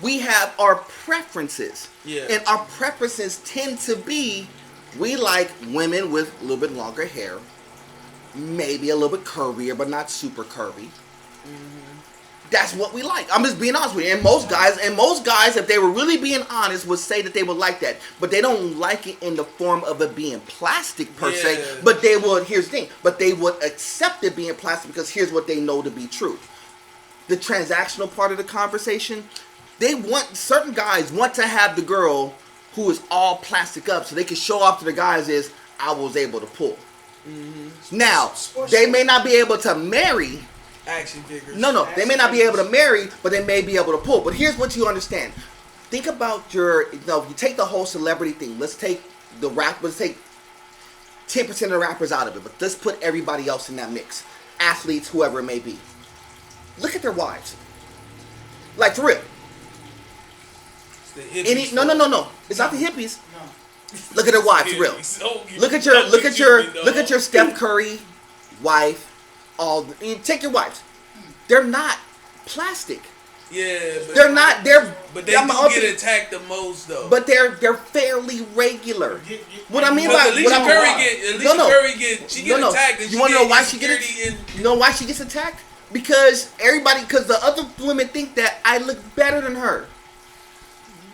we have our preferences. Yeah. And our preferences tend to be, we like women with a little bit longer hair, maybe a little bit curvier, but not super curvy. That's what we like. I'm just being honest with you. And most guys, if they were really being honest, would say that they would like that. But they don't like it in the form of it being plastic per se. But they would, here's the thing, but they would accept it being plastic because here's what they know to be true. The transactional part of the conversation, certain guys want to have the girl who is all plastic up so they can show off to the guys is, I was able to pull. Now, they may not be able to marry action figures. No, they may not be able to marry, but they may be able to pull. But here's what you understand. Think about you take the whole celebrity thing. Let's take the rap, let's take 10% of the rappers out of it, but let's put everybody else in that mix. Athletes, whoever it may be. Look at their wives. Like, for real. It's the hippies. No. It's not the hippies. No. Look at their wives, for real. Look at your Steph Curry wife. Take your wives. They're not plastic. Yeah, but they get attacked the most though. But they're fairly regular. What I mean by Alicia Curry get attacked. And you want to know why she gets? You know why she gets attacked? Because the other women think that I look better than her,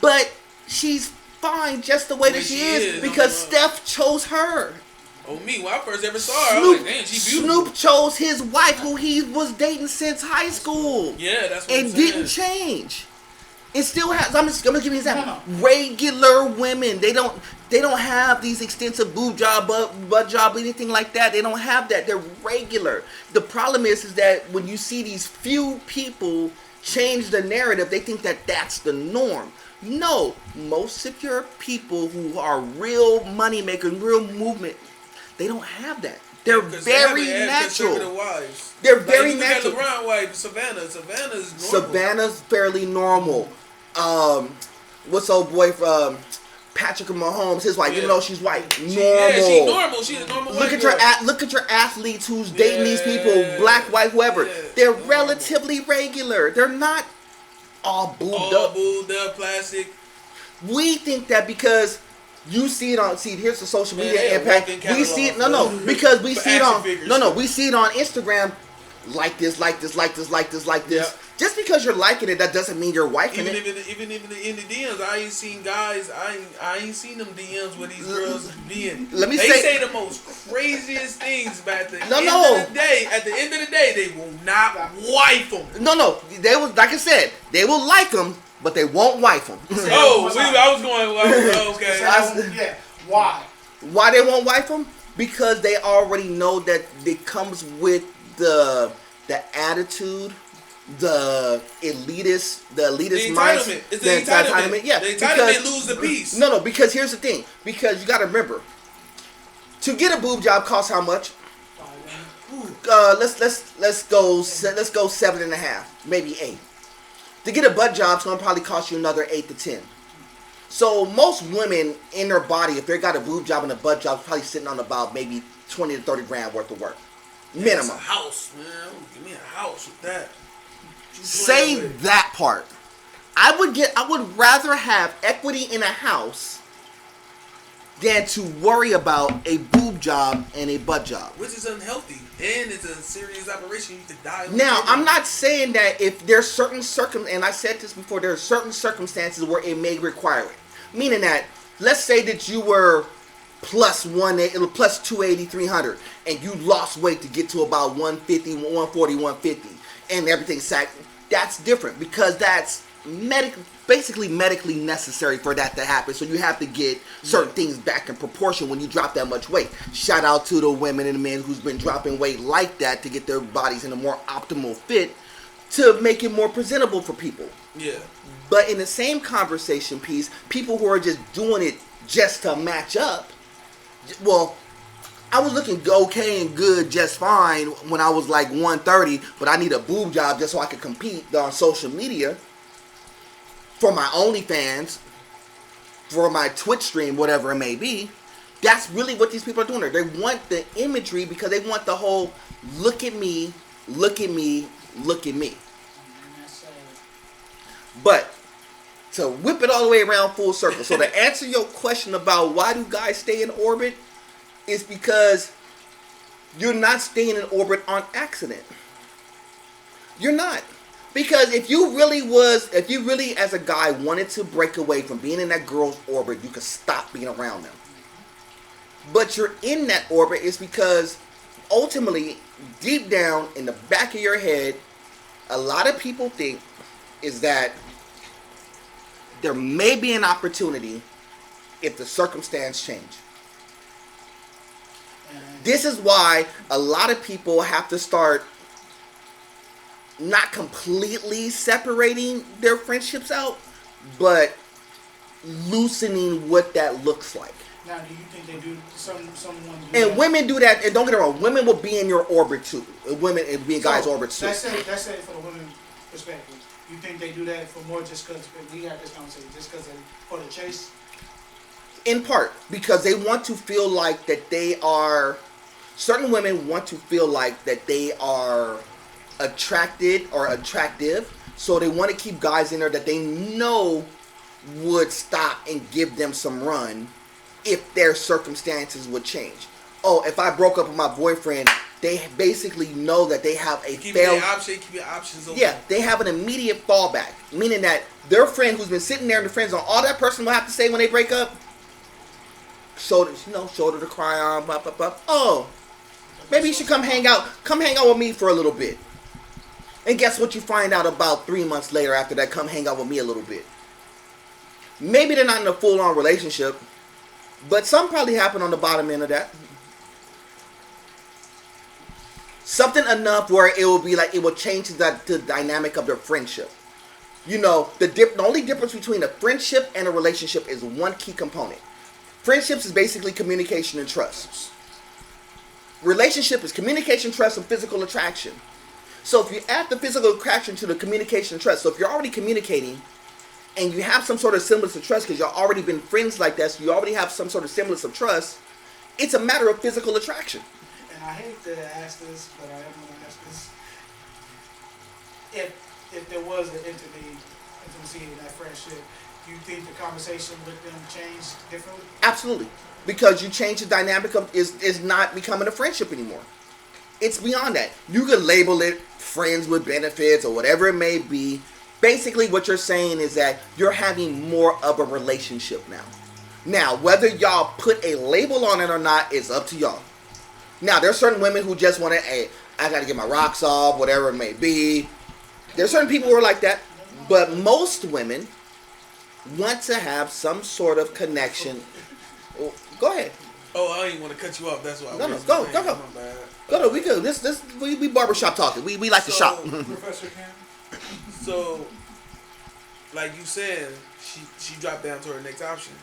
but she's fine just the way that she is because Steph chose her. Oh, me, when I first ever saw her, I was like, damn, she beautiful. Snoop chose his wife who he was dating since high school. Yeah, that's what I'm saying. It didn't going It still has. I'm gonna give you an example. Regular women, they don't have these extensive boob job, butt job, anything like that. They don't have that. They're regular. The problem is that when you see these few people change the narrative, they think that that's the norm. No, most of your people who are real money makers, real movement, they don't have that. They're very natural. They're very natural. Look at LeBron's wife, Savannah's normal. Savannah's fairly normal. What's old boy from Patrick Mahomes? His wife, even though she's white, normal. She's normal. She's a normal. Look at your athletes who's dating these people, black, white, whoever. They're relatively regular. They're not all boobed up, plastic. We think that because you see it on. Here's the social media impact. We see it. Because we see it on. We see it on Instagram. Like this. Yeah. Just because you're liking it, that doesn't mean you're liking it. Even in the DMs, I ain't seen guys. I ain't seen them DMs where these girls being. They say the most craziest things. But at the end of the day, they will not wife them. No. They will. Like I said, they will like them. But they won't wife them. Okay. Why? Why they won't wife them? Because they already know that it comes with the attitude, the elitist mindset. It's the entitlement. Yeah, the entitlement lose the peace. No. Because here's the thing. Because you got to remember, to get a boob job costs how much? Let's go 7.5, maybe 8. To get a butt job, it's going to probably cost you another 8 to 10. So most women in their body, if they got a boob job and a butt job, probably sitting on about maybe 20 to 30 grand worth of work. Minimum. That's a house, man. Give me a house with that. Say that part. I would rather have equity in a house than to worry about a boob job and a butt job. Which is unhealthy. And it's a serious operation. You could die. Now, I'm not saying that if there's certain and I said this before, there are certain circumstances where it may require it. Meaning that, let's say that you were plus 280, 300, and you lost weight to get to about 150, 140, 150, and everything's sacked. That's different because that's basically medically necessary for that to happen. So you have to get certain things back in proportion when you drop that much weight. Shout out to the women and the men who's been dropping weight like that to get their bodies in a more optimal fit to make it more presentable for people. Yeah. But in the same conversation piece, people who are just doing it just to match up, well, I was looking okay and good just fine when I was like 130, but I need a boob job just so I could compete on social media for my OnlyFans, for my Twitch stream, whatever it may be. That's really what these people are doing there. They want the imagery because they want the whole look at me, look at me, look at me. But to whip it all the way around full circle. So to answer your question about why do guys stay in orbit, is because you're not staying in orbit on accident. You're not. Because if you really as a guy wanted to break away from being in that girl's orbit, you could stop being around them. But you're in that orbit is because ultimately, deep down in the back of your head, a lot of people think is that there may be an opportunity if the circumstance change. This is why a lot of people have to start not completely separating their friendships out, but loosening what that looks like. Now, do you think they do someone do And that? women do that, and don't get it wrong, women will be in your orbit too. Women and be in guys' orbits too. That's it for the women perspective. You think they do that for more just because we have this conversation, just because for the chase? In part, because they want to feel like that they are, certain women want to feel like that they are attracted or attractive, so they want to keep guys in there that they know would stop and give them some run if their circumstances would change. Oh, if I broke up with my boyfriend, they basically know that they have a keep your options open. Yeah, they have an immediate fallback, meaning that their friend who's been sitting there in the friend zone, all that person will have to say when they break up, shoulder to cry on, blah, blah, blah. Oh, maybe you should come hang out with me for a little bit. And guess what you find out about 3 months later after that, come hang out with me a little bit. Maybe they're not in a full-on relationship, but something probably happened on the bottom end of that. Something enough where it will be like, it will change the dynamic of their friendship. You know, the only difference between a friendship and a relationship is one key component. Friendships is basically communication and trust. Relationship is communication, trust, and physical attraction. So if you add the physical attraction to the communication and trust, so if you're already communicating and you have some sort of semblance of trust because you've already been friends like that, so you already have some sort of semblance of trust, it's a matter of physical attraction. And I hate to ask this, but I am going to ask this. If there was an intimacy in that friendship, do you think the conversation with them changed differently? Absolutely. Because you change the dynamic of is not becoming a friendship anymore. It's beyond that. You could label it friends with benefits or whatever it may be. Basically what you're saying is that you're having more of a relationship now. Now, whether y'all put a label on it or not is up to y'all. Now, there's certain women who just want to, hey, I got to get my rocks off, whatever it may be. There's certain people who are like that. But most women want to have some sort of connection. Go ahead. Oh, I didn't want to cut you off. That's why. No, go. Go. We good. We barbershop talking. We like to shop. Professor Cam? So, like you said, she dropped down to her next option,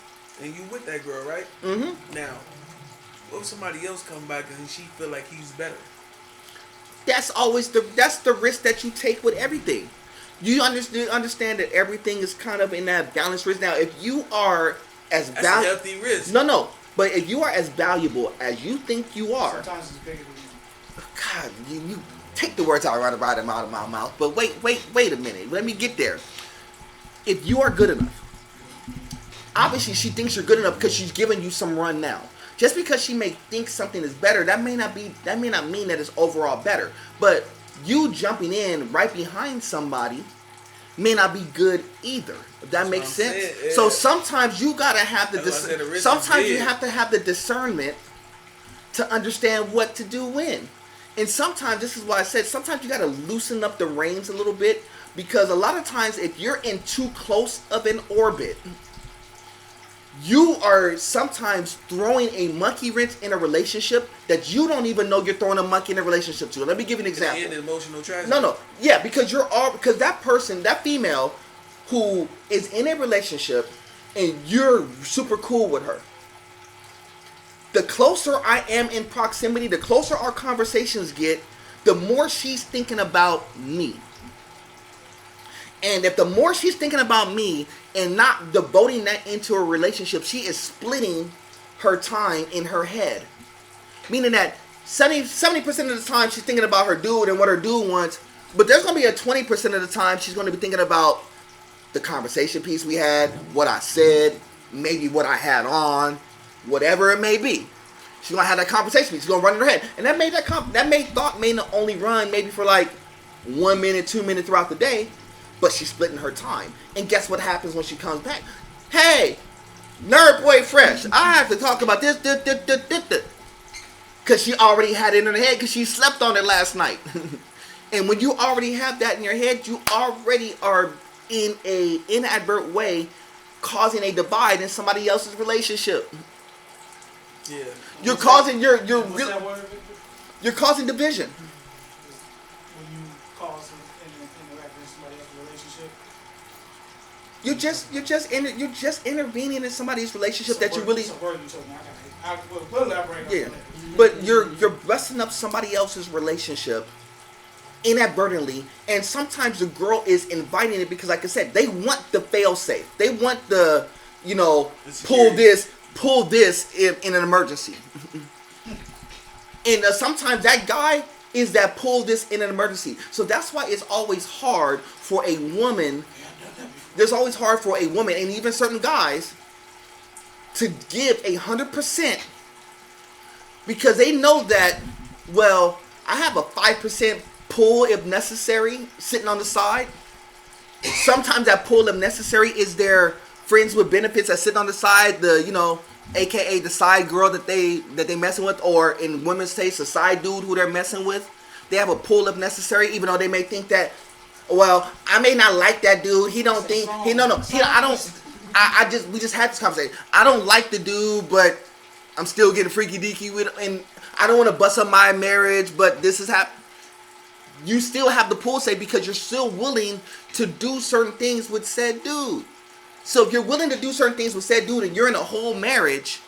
and you with that girl, right? Mm-hmm. Now, what if somebody else come back and she feel like he's better? That's the risk that you take with everything. You understand that everything is kind of in that balanced risk. Now, if you are as that's a healthy risk. No. But if you are as valuable as you think you are, sometimes it's bigger than you. God, you take the words out of my mouth. But wait a minute. Let me get there. If you are good enough, obviously she thinks you're good enough because she's giving you some run now. Just because she may think something is better, that may not mean that it's overall better. But you jumping in right behind somebody may not be good either. If that makes sense. Saying, yeah. So sometimes you gotta have sometimes you have to have the discernment to understand what to do when. And sometimes, this is why I said, sometimes you gotta loosen up the reins a little bit, because a lot of times if you're in too close of an orbit, you are sometimes throwing a monkey wrench in a relationship that you don't even know you're throwing a monkey in a relationship to. Let me give you an example. And emotional tragedy. No. Yeah, because because that person, that female who is in a relationship and you're super cool with her, the closer I am in proximity, the closer our conversations get, the more she's thinking about me. And if the more she's thinking about me and not devoting that into a relationship, she is splitting her time in her head. Meaning that 70% of the time she's thinking about her dude and what her dude wants, but there's going to be a 20% of the time she's going to be thinking about the conversation piece we had, what I said, maybe what I had on, whatever it may be. She's going to have that conversation. She's going to run in her head. And that thought may not only run maybe for like 1 minute, 2 minutes throughout the day, but she's splitting her time. And guess what happens when she comes back? Hey, Nerd Boy Fresh, I have to talk about this. Because she already had it in her head because she slept on it last night. And when you already have that in your head, you already are in a inadvertent way causing a divide in somebody else's relationship. Yeah. You're causing you're What's that word, Victor? you're causing division. When you cause interact in somebody else's relationship. You're just intervening in somebody's relationship that you really. It's a word you told me. We'll elaborate on Yeah, that. but you're busting up somebody else's relationship inadvertently, and sometimes the girl is inviting it because, like I said, they want the fail safe. They want the, pull this in an emergency. And sometimes that guy is that pull this in an emergency. So that's why it's always hard for a woman. There's always hard for a woman, and even certain guys, to give 100% because they know that, well, I have a 5% pull if necessary sitting on the side. Sometimes that pull if necessary is their friends with benefits that sit on the side, aka the side girl that they messing with, or in women's taste, a side dude who they're messing with. They have a pull if necessary, even though they may think that, well, I may not like that dude. He don't think we just had this conversation. I don't like the dude, but I'm still getting freaky deaky with him, and I don't want to bust up my marriage, but this is happening. You still have the pull say because you're still willing to do certain things with said dude. So if you're willing to do certain things with said dude and you're in a whole marriage,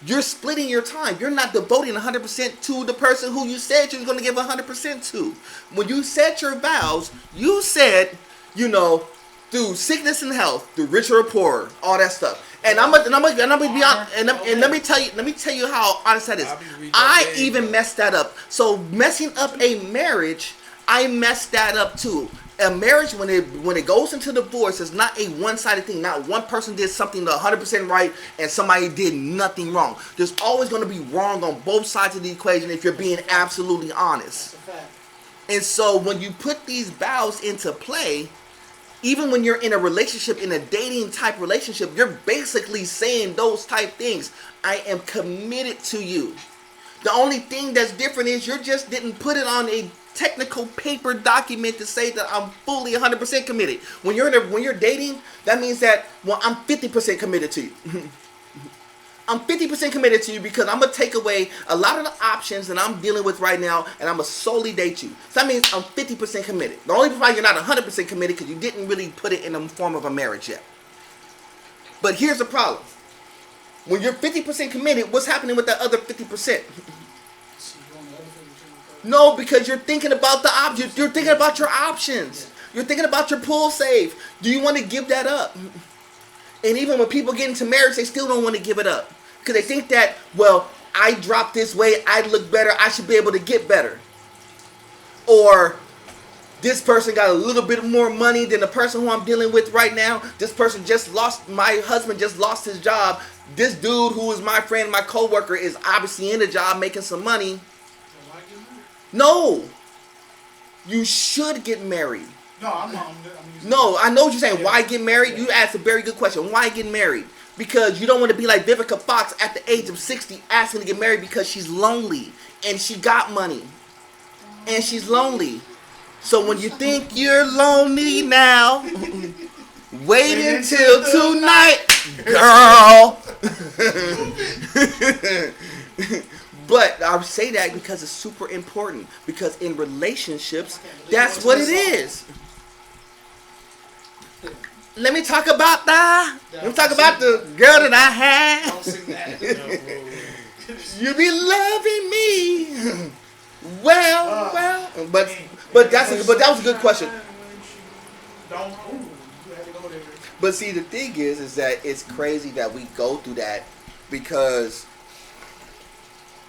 you're splitting your time. You're not devoting 100% to the person who you said you were going to give 100% to. When you set your vows, you said, through sickness and health, through richer or poorer, all that stuff. And I'm gonna be honest, and let me tell you how honest that is. I even messed that up. So messing up a marriage, I messed that up too. A marriage, when it goes into divorce, is not a one-sided thing. Not one person did something 100% right and somebody did nothing wrong. There's always going to be wrong on both sides of the equation if you're being absolutely honest. That's a fact. And so when you put these vows into play, even when you're in a relationship, in a dating type relationship, you're basically saying those type things. I am committed to you. The only thing that's different is you just didn't put it on a technical paper document to say that I'm fully 100% committed. When you're dating, that means that, well, I'm 50% committed to you. I'm 50% committed to you because I'm going to take away a lot of the options that I'm dealing with right now, and I'm going to solely date you. So that means I'm 50% committed. The only reason you're not 100% committed because you didn't really put it in the form of a marriage yet. But here's the problem. When you're 50% committed, what's happening with that other 50%? No, because you're thinking about the options. You're thinking about your options. You're thinking about your pull save. Do you want to give that up? And even when people get into marriage, they still don't want to give it up. Because they think that, well, I dropped this weight, I look better, I should be able to get better. Or this person got a little bit more money than the person who I'm dealing with right now. This person my husband just lost his job. This dude who is my friend, my coworker, is obviously in a job making some money. No. You should get married. No, I'm No, I know what you're saying. Why get married? You asked a very good question. Why get married? Because you don't want to be like Vivica Fox at the age of 60 asking to get married because she's lonely and she got money and she's lonely. So when you think you're lonely now, wait until tonight, girl. But I say that because it's super important. Because in relationships, that's what it is. Let me talk about the girl that I had. Don't sing that. You be loving me. Well, but that was a good question. Don't move. You had to go there. But see, the thing is that it's crazy that we go through that because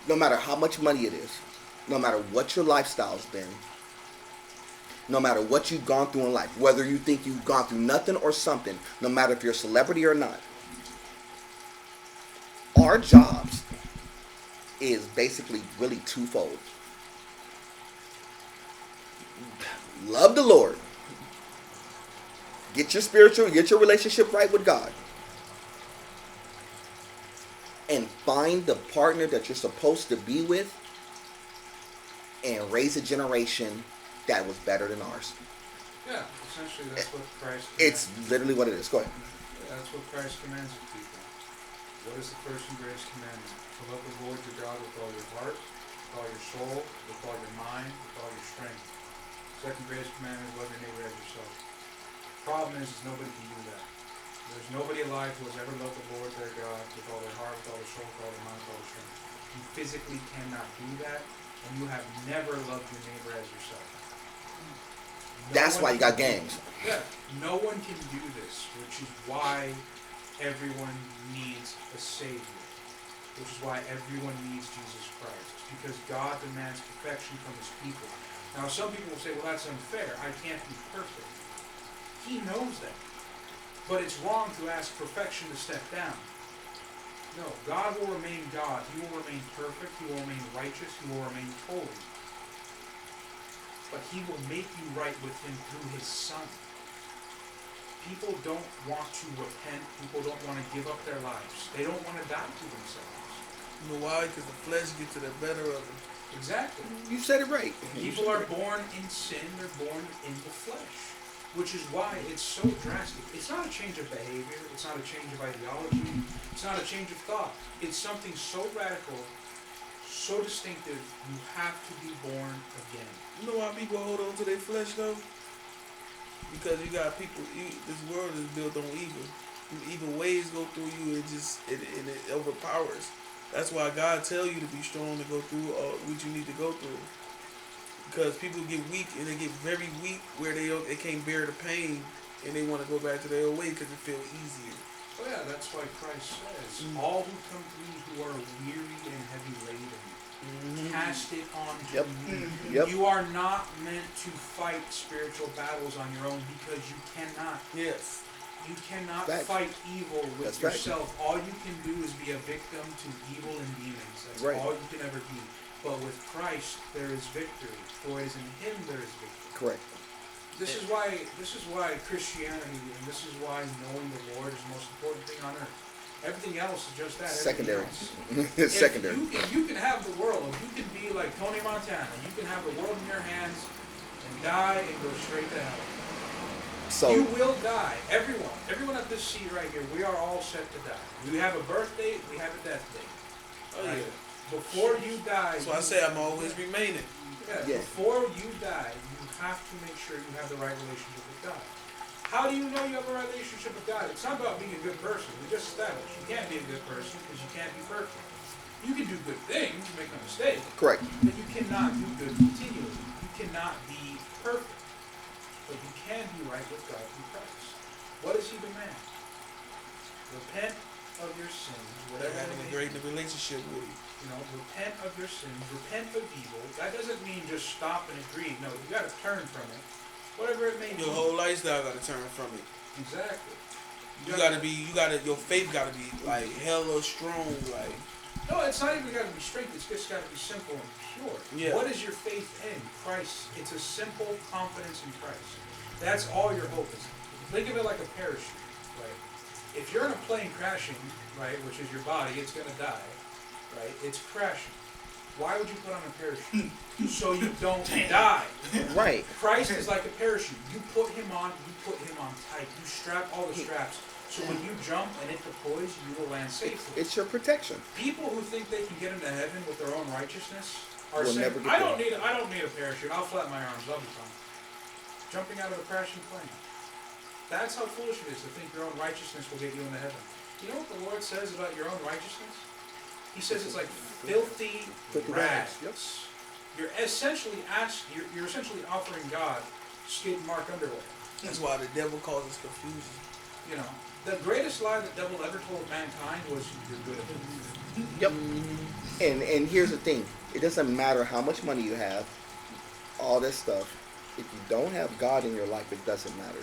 no matter how much money it is, no matter what your lifestyle's been, no matter what you've gone through in life, whether you think you've gone through nothing or something, no matter if you're a celebrity or not, our jobs is basically really twofold. Love the Lord. Get your relationship right with God. And find the partner that you're supposed to be with and raise a generation that was better than ours. Yeah, essentially that's what Christ commands. It's literally what it is. Go ahead. Yeah, that's what Christ commands of people. What is the first and greatest commandment? To love the Lord your God with all your heart, with all your soul, with all your mind, with all your strength. Second greatest commandment is love your neighbor as yourself. The problem is nobody can do that. There's nobody alive who has ever loved the Lord their God with all their heart, with all their soul, with all their mind, with all their strength. You physically cannot do that, and you have never loved your neighbor as yourself. That's why you got gangs. Yeah, no one can do this, which is why everyone needs a Savior. Which is why everyone needs Jesus Christ. Because God demands perfection from His people. Now, some people will say, well, that's unfair. I can't be perfect. He knows that. But it's wrong to ask perfection to step down. No, God will remain God. He will remain perfect. He will remain righteous. He will remain holy. But He will make you right with Him through His Son. People don't want to repent. People don't want to give up their lives. They don't want to die to themselves. You know why? Because the flesh gets to the better of them. Exactly. You said it right. People are born in sin. They're born in the flesh. Which is why it's so drastic. It's not a change of behavior. It's not a change of ideology. It's not a change of thought. It's something so radical, so distinctive, you have to be born again. You know why people hold on to their flesh, though? Because you got people, this world is built on evil. Evil ways go through you, it overpowers. That's why God tell you to be strong to go through what you need to go through. Because people get weak, and they get very weak where they can't bear the pain, and they want to go back to their old way because it feels easier. Oh yeah, that's why Christ says, all who come to me who are weary and heavy laden, cast it on to me. Yep. You are not meant to fight spiritual battles on your own because you cannot. Yes. You cannot Facts. fight evil with That's yourself. All you can do is be a victim to evil and demons. That's right. all you can ever be. But with Christ, there is victory. For it is in Him there is victory. Correct. This is why Christianity, and this is why knowing the Lord is the most important thing on earth. Everything else is just that. Secondary. It's Secondary. If you can have the world, if you can be like Tony Montana, you can have the world in your hands and die and go straight to hell. So You will die. Everyone at this seat right here, we are all set to die. We have a birth date, we have a death date. Oh, Right? yeah. Before you die, That's why I say I'm always remaining. Yeah. before you die, you have to make sure you have the right relationship with God. How do you know you have a relationship with God? It's not about being a good person. We just established you can't be a good person because you can't be perfect. You can do good things, make no mistake, correct. but you cannot do good continually. You cannot be perfect. But you can be right with God through Christ. What does He demand? Repent of your sins, They're whatever having a it may great be. relationship with you. You know, repent of your sins, repent of evil. That doesn't mean just stop and agree. No, you got to turn from it, whatever it may be. Your whole lifestyle got to turn from it. Exactly. Your faith got to be like hella strong, like. No, it's not even got to be strength. It's just got to be simple and pure. Yeah. What is your faith in? Christ. It's a simple confidence in Christ. That's all your hope is. Think of it like a parachute, right? If you're in a plane crashing, right, which is your body, it's going to die, right? It's crashing. Why would you put on a parachute? So you don't die. Right. Christ is like a parachute. You put Him on tight. You strap all the straps. So when you jump and it deploys, you will land safely. It's your protection. People who think they can get into heaven with their own righteousness are Will saying, never get I don't there. need a parachute. I'll flap my arms. I'll be fine. Jumping out of a crashing plane. That's how foolish it is to think your own righteousness will get you into heaven. You know what the Lord says about your own righteousness? He says it's like filthy rags. Yep. You're essentially offering God skid mark underwear. That's why the devil causes confusion. You know, the greatest lie the devil ever told mankind was you're good at it. Yep. And here's the thing. It doesn't matter how much money you have, all this stuff. If you don't have God in your life, it doesn't matter.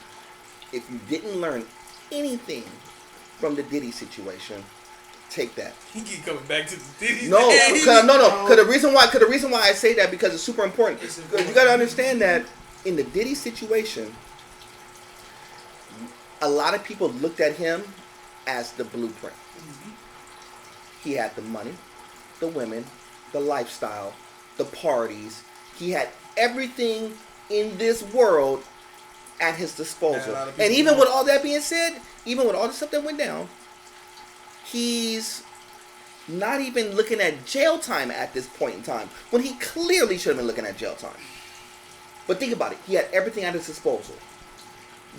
If you didn't learn anything from the Diddy situation, take that. He keep coming back to the Diddy. No, because the reason why I say that because it's super important. Because you got to understand that in the Diddy situation, a lot of people looked at him as the blueprint. He had the money, the women, the lifestyle, the parties. He had everything in this world at his disposal. And even with all that being said, even with all the stuff that went down, he's not even looking at jail time at this point in time, when he clearly should have been looking at jail time. But think about it. He had everything at his disposal.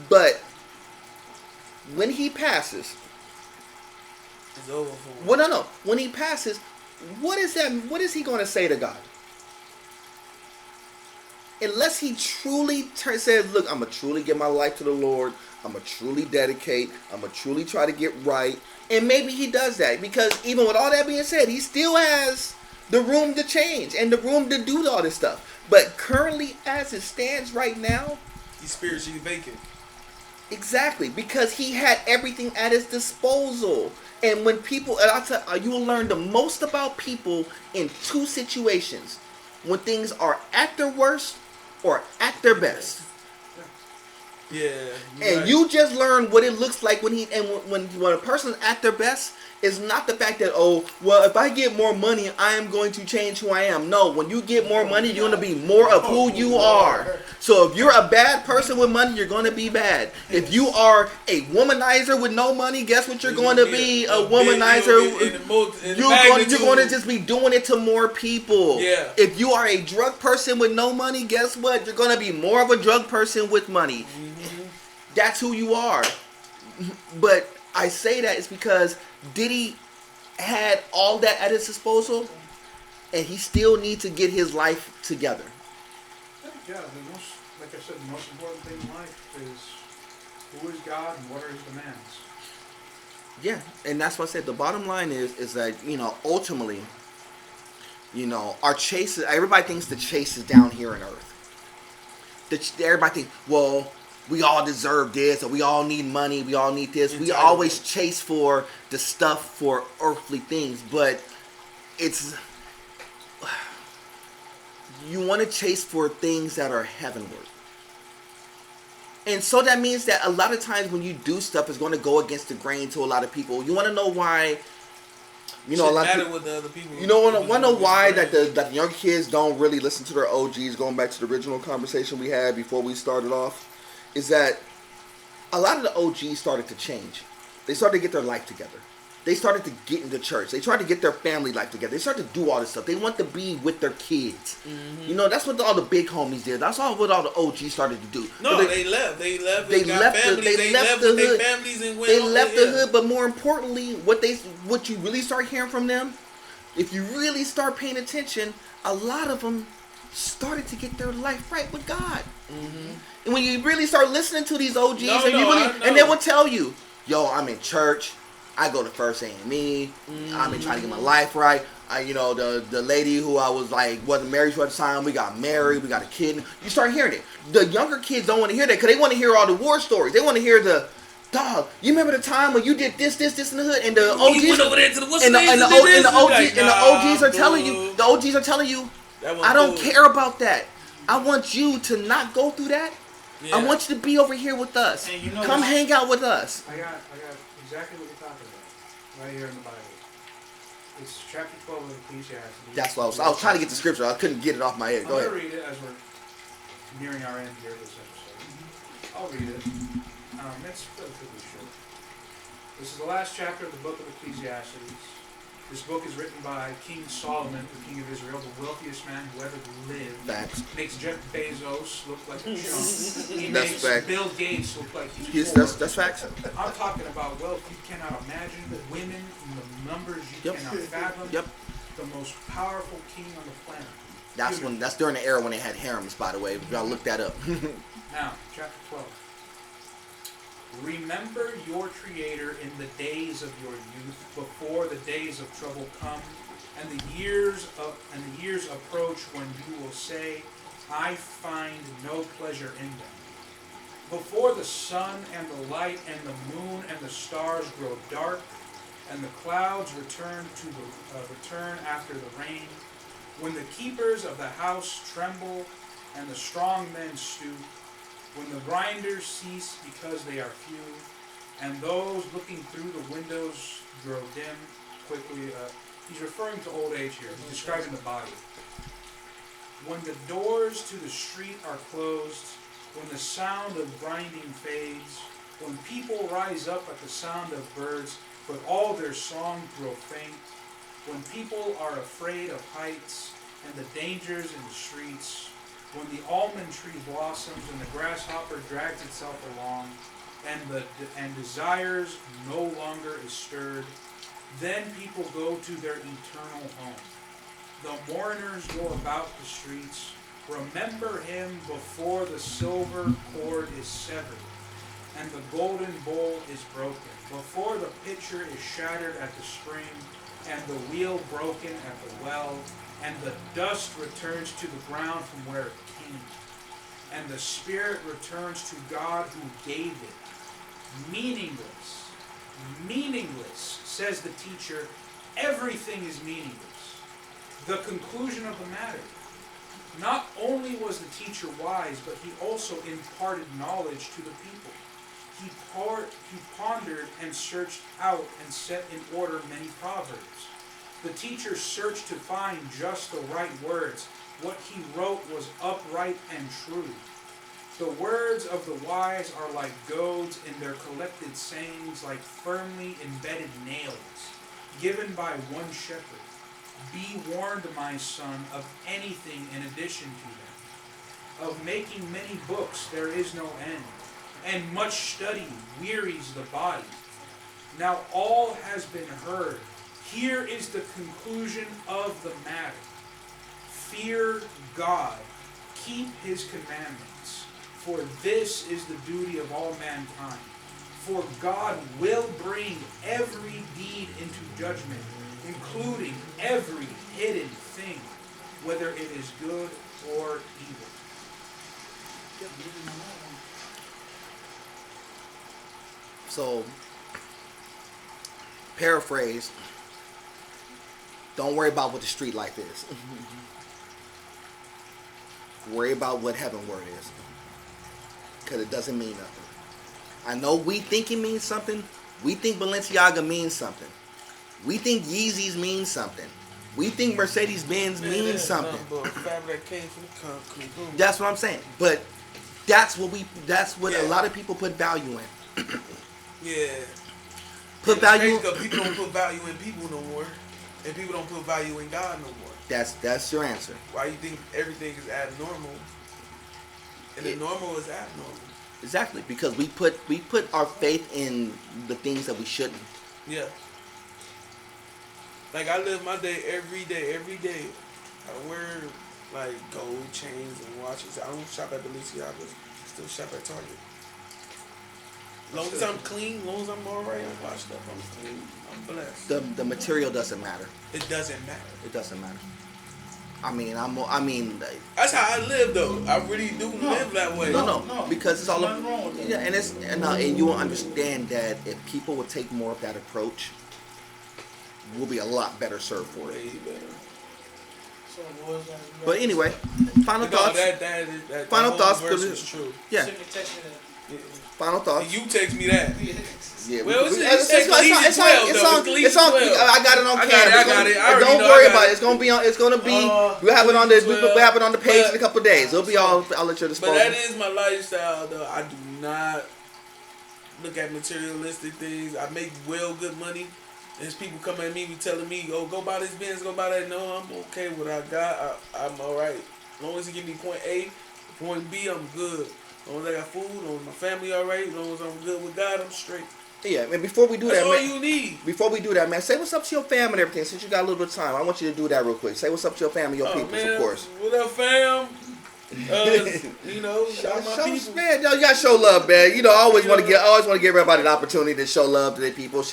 But when he passes, it's over for him. well, no. When he passes, what is that? What is he going to say to God? Unless he truly says, look, I'm going to truly give my life to the Lord. I'm going to truly dedicate. I'm going to truly try to get right. And maybe he does that. Because even with all that being said, he still has the room to change and the room to do all this stuff. But currently, as it stands right now, he's spiritually vacant. Exactly. Because he had everything at his disposal. And when people, and I'll tell you, will learn the most about people in two situations. When things are at their worst or at their best. Yeah. And right. You just learn what it looks like when when a person's at their best. Is not the fact that, oh, well, if I get more money, I am going to change who I am. No, when you get more money, you're going to be more of who you are. So if you're a bad person with money, you're going to be bad. If you are a womanizer with no money, guess what you're going to be? A womanizer. You're going to just be doing it to more people. Yeah. If you are a drug person with no money, guess what? You're going to be more of a drug person with money. Mm-hmm. That's who you are. But I say that is because Diddy had all that at his disposal, and he still needs to get his life together. Yeah, like I said, the most important thing in life is who is God and what are his demands. Yeah, and that's what I said. The bottom line is that, ultimately, our chase, everybody thinks the chase is down here on earth. Everybody thinks, well, we all deserve this, or we all need money, we all need this. We always chase for the stuff for earthly things, but you want to chase for things that are heavenward. And so that means that a lot of times when you do stuff, it's going to go against the grain to a lot of people. You want to know why? A lot of people, with the other people. Want to know why that the young kids don't really listen to their OGs? Going back to the original conversation we had before we started off. Is that a lot of the OGs started to change. They started to get their life together. They started to get into church. They tried to get their family life together. They started to do all this stuff. They want to be with their kids. Mm-hmm. That's what all the big homies did. That's all what all the OGs started to do. No, they left. They left the hood. Families and went. They left the hood. But more importantly, what you really start hearing from them, if you really start paying attention, a lot of them started to get their life right with God. Mm-hmm. And when you really start listening to these OGs, and they will tell you, yo, I'm in church, I go to First AME, I've been trying to get my life right. The lady who I was wasn't married to at the time, we got married, we got a kid. You start hearing it. The younger kids don't want to hear that because they want to hear all the war stories. They want to hear the, dog, you remember the time when you did this in the hood, and the OGs over there to the OGs are telling you, I don't care about that. I want you to not go through that. Yeah. I want you to be over here with us. Come hang out with us. I got exactly what you're talking about right here in the Bible. It's chapter 12 of Ecclesiastes. That's what I was trying to get the scripture. I couldn't get it off my head. Go ahead. I'm going to read it as we're nearing our end here of this episode. I'll read it. It's relatively short. This is the last chapter of the book of Ecclesiastes. This book is written by King Solomon, the king of Israel, the wealthiest man who ever lived. Facts. Makes Jeff Bezos look like a chump. He That's makes fact. Bill Gates look like he's poor. That's facts. I'm talking about wealth you cannot imagine, women in the numbers you Yep. cannot fathom. Yep. The most powerful king on the planet. That's during the era when they had harems, by the way. Y'all look that up. Now, chapter 12. Remember your Creator in the days of your youth, before the days of trouble come, and the years approach when you will say, I find no pleasure in them. Before the sun and the light and the moon and the stars grow dark, and the clouds return after the rain, when the keepers of the house tremble and the strong men stoop, when the grinders cease because they are few, and those looking through the windows grow dim quickly. He's referring to old age here. He's describing the body. When the doors to the street are closed, when the sound of grinding fades, when people rise up at the sound of birds, but all their song grow faint, when people are afraid of heights and the dangers in the streets, when the almond tree blossoms and the grasshopper drags itself along, and desires no longer is stirred, then people go to their eternal home. The mourners go about the streets. Remember him before the silver cord is severed, and the golden bowl is broken, before the pitcher is shattered at the spring, and the wheel broken at the well, and the dust returns to the ground from where it came, and the spirit returns to God who gave it. Meaningless, meaningless, says the teacher. Everything is meaningless. The conclusion of the matter. Not only was the teacher wise, but he also imparted knowledge to the people. He pondered and searched out and set in order many proverbs. The teacher searched to find just the right words. What he wrote was upright and true. The words of the wise are like goads, and their collected sayings like firmly embedded nails, given by one shepherd. Be warned, my son, of anything in addition to them. Of making many books there is no end, and much study wearies the body. Now all has been heard. Here is the conclusion of the matter. Fear God, keep his commandments, for this is the duty of all mankind. For God will bring every deed into judgment, including every hidden thing, whether it is good or evil. So, paraphrase, don't worry about what the street life is. Worry about what heaven word is. Because it doesn't mean nothing. I know we think it means something. We think Balenciaga means something. We think Yeezys mean something. We think Mercedes-Benz means something. Fabric came from the concrete. That's what I'm saying. But that's what a lot of people put value in. Yeah. Put value. Because people don't put value in people no more, and people don't put value in God no more. That's your answer. Why you think everything is abnormal, and the normal is abnormal? Exactly, because we put our faith in the things that we shouldn't. Yeah. Like I live my day every day. I wear like gold chains and watches. I don't shop at Balenciaga. I still shop at Target. As long as I'm clean, as long as I'm alright, I'm washed up, I'm clean, I'm blessed. The material doesn't matter. It doesn't matter. It doesn't matter. I mean, that's how I live though. I really do live that way. No, because it's all nothing wrong with that. Yeah, and you will understand that if people would take more of that approach, we'll be a lot better served for it. Way better. So it was gonna be But anyway, final No, thoughts. that Final whole thoughts, verse because is true. Yeah, Send me text me that. final thoughts. You text me that. Yeah, Well, it's Galatians 12, though. It's on. Galatians 12. I got it on I camera. got it. I already Don't know worry I got about it. it. It's gonna be on. It's gonna be. Uh, We'll have it on the. Galatians We'll have it on the page 12, in a couple of days. It'll be all. I'll let you But disposal. that is my lifestyle, though. I do not look at materialistic things. I make well good money, There's people coming at me, be telling me, "Oh, go buy this Benz, go buy that." No, I'm okay with what I got. I'm all right. As long as it give me point A, point B, I'm good. As long as I got food, as long as my family all right, as long as I'm good with God, I'm straight. Yeah, man. Before we do That's that, all man. you need. Before we do that, man, say what's up to your fam and everything. Since you got a little bit of time, I want you to do that real quick. Say what's up to your family, your peoples, man, of course. what up, fam? You know, shout my people. Man, you gotta show love, man. You know, I always want to give everybody an opportunity to show love to their people.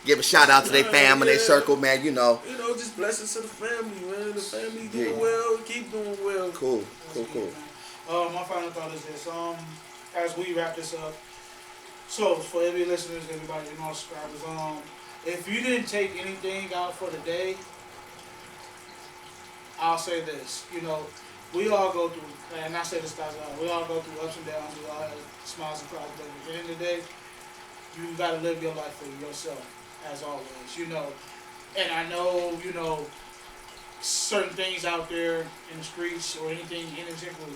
Give a shout out to their fam and their circle, man. You know, just blessings to the family, man. The family doing well, keep doing well. Cool. My final thought is this. As we wrap this up, so for every listeners, everybody, subscribers, if you didn't take anything out for the day, I'll say this. We all go through, and I say this guys, we all go through ups and downs. We all have smiles and cries. But at the end of the day, you gotta live your life for yourself, as always. And I know, certain things out there in the streets or anything in particular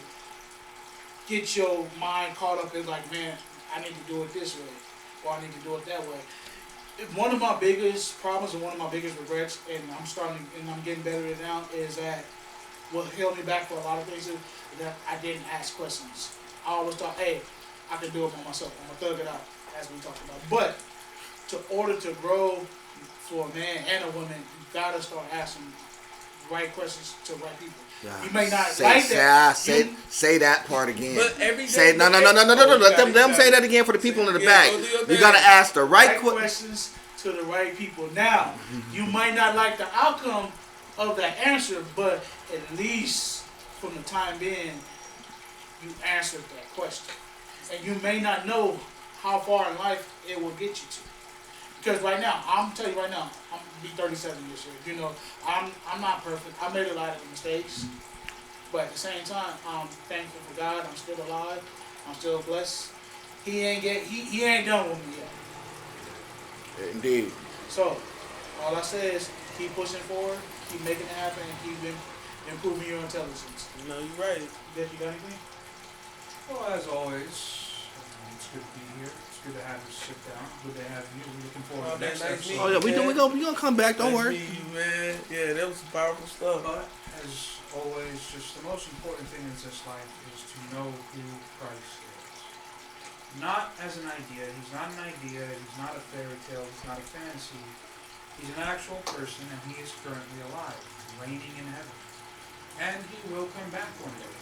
get your mind caught up in like, man, I need to do it this way, or I need to do it that way. One of my biggest problems and one of my biggest regrets, and I'm getting better at it now, is that what held me back for a lot of things is that I didn't ask questions. I always thought, hey, I can do it by myself. I'm gonna thug it out, as we talked about. But in order to grow for a man and a woman, you gotta start asking right questions to right people. Yeah. You may not like that. Say that part again. But every day, say no. Let them say that again for the people in the back. You gotta ask the right questions to the right people. Now, you might not like the outcome of that answer, but at least from the time being, you answered that question. And you may not know how far in life it will get you to. Because right now, I'm telling you right now, I'm gonna be 37 this year. I'm not perfect. I made a lot of mistakes, but at the same time, I'm thankful for God. I'm still alive. I'm still blessed. He ain't done with me yet. Indeed. So, all I say is keep pushing forward, keep making it happen, and keep improving your intelligence. No, you're right. Jeff, you got anything? Well, as always, it's good to be here. It's good to have you sit down. Good to have you. We're looking forward to the next episode. Oh yeah, we gonna come back. Don't worry. You, man. Yeah, that was some powerful stuff. But as always, just the most important thing in this life is to know who Christ is. Not as an idea. He's not an idea. He's not a fairy tale. He's not a fantasy. He's an actual person, and he is currently alive, reigning in heaven. And he will come back one day.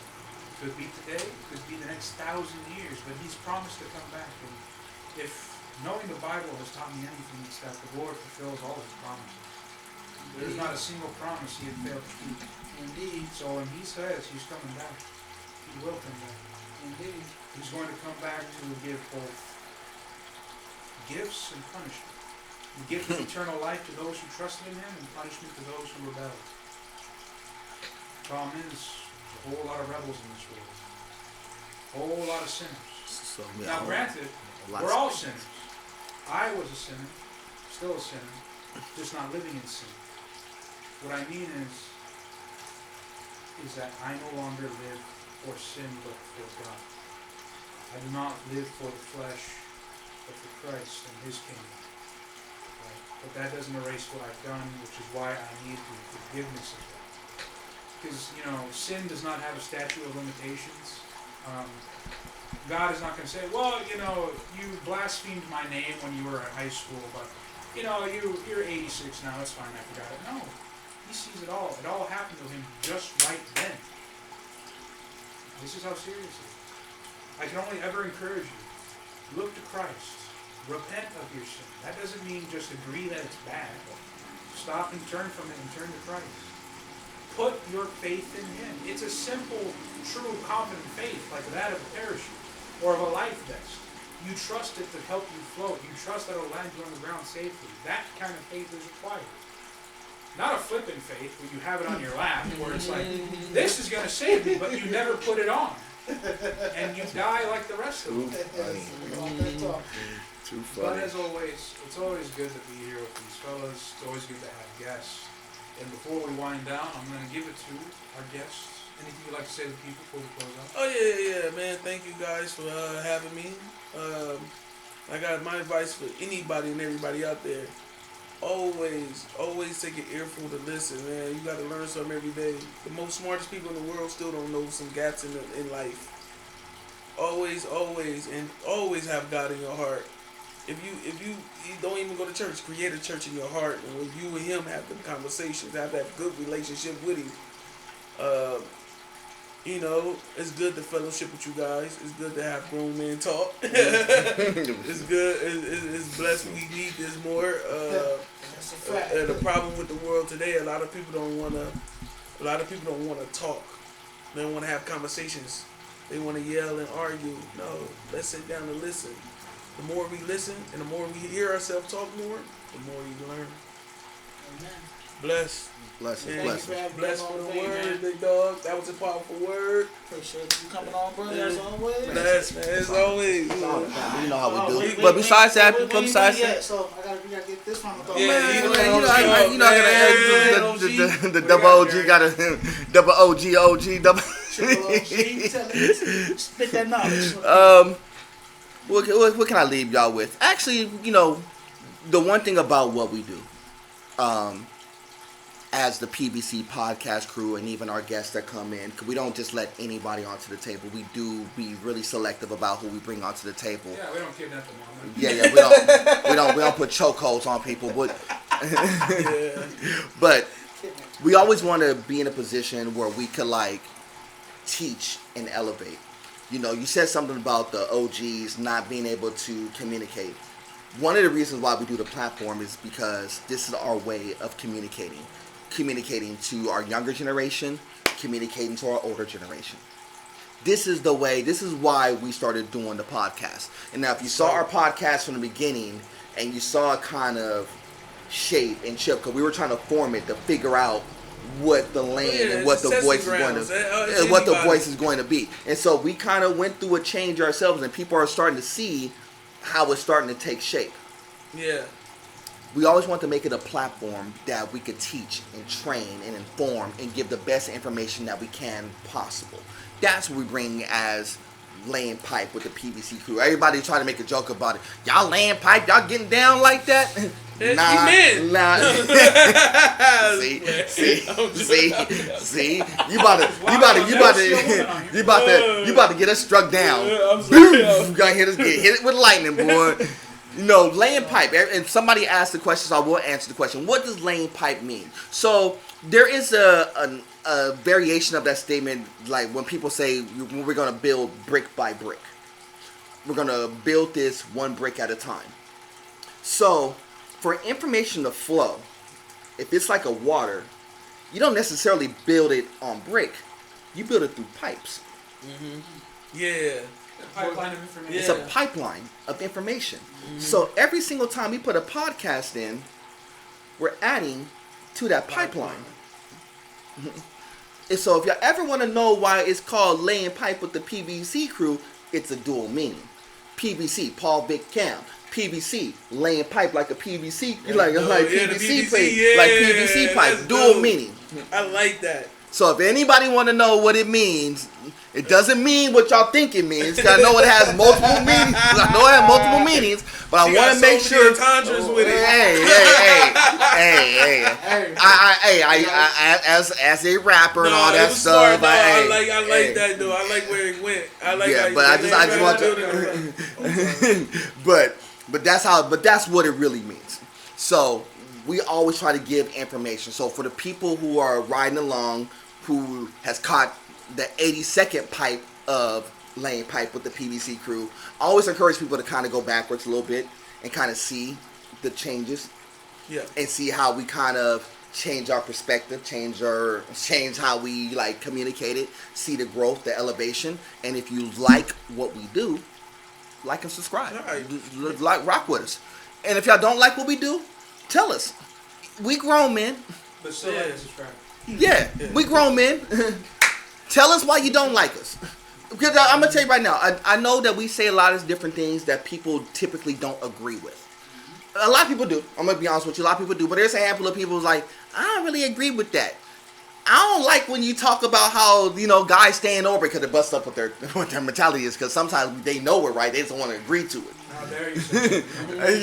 Could be today, could be the next 1,000 years, but he's promised to come back. And if knowing the Bible has taught me anything, it's that the Lord fulfills all his promises. There's not a single promise he had failed to keep. Indeed. So when he says he's coming back, he will come back. Indeed. He's going to come back to give both gifts and punishment. The gift of eternal life to those who trusted in him, and punishment to those who rebelled. Problem is, there's a whole lot of rebels in this world. A whole lot of sinners. So, Now granted, we're all sinners. I was a sinner, still a sinner, just not living in sin. What I mean is that I no longer live for sin, but for God. I do not live for the flesh, but for Christ and his kingdom. Right? But that doesn't erase what I've done, which is why I need the forgiveness of that. Because, sin does not have a statute of limitations. God is not going to say, well, you blasphemed my name when you were in high school, but, you're 86 now, it's fine, I forgot it. No, he sees it all. It all happened to him just right then. This is how serious it is. I can only ever encourage you, look to Christ. Repent of your sin. That doesn't mean just agree that it's bad. Stop and turn from it and turn to Christ. Put your faith in him. It's a simple, true, confident faith like that of a parachute or of a life vest. You trust it to help you float. You trust that it'll land you on the ground safely. That kind of faith is required. Not a flippant faith where you have it on your lap where it's like, this is going to save me, but you never put it on. And you die like the rest of them. Too funny. But as always, it's always good to be here with these fellas. It's always good to have guests. And before we wind down, I'm going to give it to our guests. Anything you'd like to say to people before we close out? Oh, yeah, man. Thank you guys for having me. I got my advice for anybody and everybody out there. always take an earful to listen, man. You got to learn something every day. The most smartest people in the world still don't know some gaps in life. Always have God in your heart. If you don't even go to church, create a church in your heart, and when you and Him have the conversations, have that good relationship with Him. It's good to fellowship with you guys. It's good to have grown men talk. It's good. It's blessed we need this more. That's a fact. The problem with the world today, a lot of people don't want to talk. They don't want to have conversations. They want to yell and argue. No, let's sit down and listen. The more we listen and the more we hear ourselves talk more, the more you learn. Amen. Bless. Blessings. Bless for the word, big dog. That was a powerful word. Appreciate you coming on, brother, as always. Bless, man, as always. You know how we do. Wait, But besides that, we ain't so we gotta get this one. Yeah, you know, the double OG got a double OG. Triple OG. Spit that knowledge. What can I leave y'all with? Actually, the one thing about what we do, as the PVC Podcast Crew and even our guests that come in, we don't just let anybody onto the table. We do be really selective about who we bring onto the table. Yeah, we don't kidnap them all. Yeah, we don't put chokeholds on people, but we always want to be in a position where we could teach and elevate. You said something about the OGs not being able to communicate. One of the reasons why we do the platform is because this is our way of communicating to our younger generation, communicating to our older generation. This is why we started doing the podcast. And now if you saw our podcast from the beginning and you saw it kind of shape and chip, because we were trying to form it to figure out what the lane and what the voice is going to be. And so we kind of went through a change ourselves, and people are starting to see how it's starting to take shape. Yeah. We always want to make it a platform that we could teach and train and inform and give the best information that we can possible. That's what we bring as laying pipe with the PVC Crew. Everybody trying to make a joke about it. Y'all laying pipe? Y'all getting down like that? Nah. See. You about to get us struck down. Boom! You gonna hit it with lightning, boy. Laying pipe. And somebody asked the question, so I will answer the question. What does laying pipe mean? So there is a variation of that statement, like when people say we're gonna build brick by brick. We're gonna build this one brick at a time. So for information to flow, if it's like a water, you don't necessarily build it on brick. You build it through pipes. Mm-hmm. Yeah. Pipeline of information. It's a pipeline of information. Mm-hmm. So every single time we put a podcast in, we're adding to that pipeline. And so if y'all ever want to know why it's called laying pipe with the PVC Crew, it's a dual meaning. PVC, Paul Vic Cam. PVC, laying pipe like a PVC. You like PVC pipe, like PVC pipe. Dual meaning. I like that. So if anybody want to know what it means, it doesn't mean what y'all think it means. Cause I know it has multiple meanings. But I want to make sure. As a rapper and all that stuff. Smart, I like that though. I like where it went. I like. Yeah, but I just want to. But that's what it really means. So we always try to give information. So for the people who are riding along, who has caught the 80-second pipe of laying pipe with the PVC Crew, I always encourage people to kind of go backwards a little bit and kind of see the changes. Yeah. And see how we kind of change our perspective, change how we communicate it, see the growth, the elevation. And if you like what we do, like and subscribe. Right. Rock with us. And if y'all don't like what we do, tell us. We grown men. But still like and subscribe. Yeah, we grown men. Tell us why you don't like us. Because I'm going to tell you right now, I know that we say a lot of different things that people typically don't agree with. A lot of people do. I'm going to be honest with you. A lot of people do. But there's a handful of people who's like, I don't really agree with that. I don't like when you talk about how, guys staying over because it busts up what their mentality is. Because sometimes they know we're right. They just don't want to agree to it. How dare you say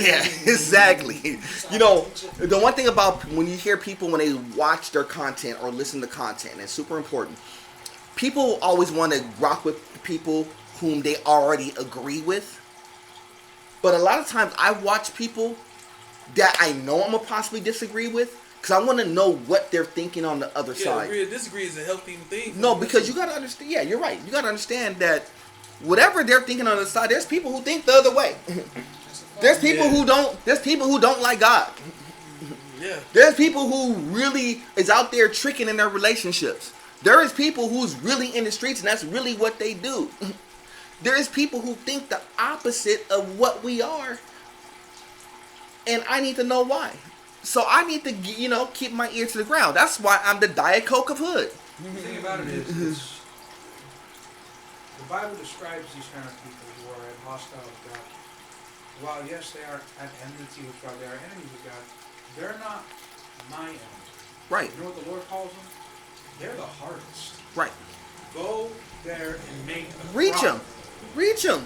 Yeah, exactly. You know, the one thing about when you hear people when they watch their content or listen to content, and it's super important. People always want to rock with people whom they already agree with. But a lot of times I watch people that I know I'm going to possibly disagree with because I want to know what they're thinking on the other side. Agree or disagree is a healthy thing. No, because you got to understand. Yeah, you're right. You got to understand that whatever they're thinking on the other side, there's people who think the other way. There's people who don't. There's people who don't like God. Yeah. There's people who really is out there tricking in their relationships. There is people who's really in the streets and that's really what they do. There is people who think the opposite of what we are. And I need to know why. So I need to, keep my ear to the ground. That's why I'm the Diet Coke of hood. The thing about it is, the Bible describes these kind of people who are hostile with God. While yes, they are at enmity with God, they are enemies with God, they're not my enemy. Right. You know what the Lord calls them? They're the hardest. Right. Go there and make a Reach crop. them. Reach them.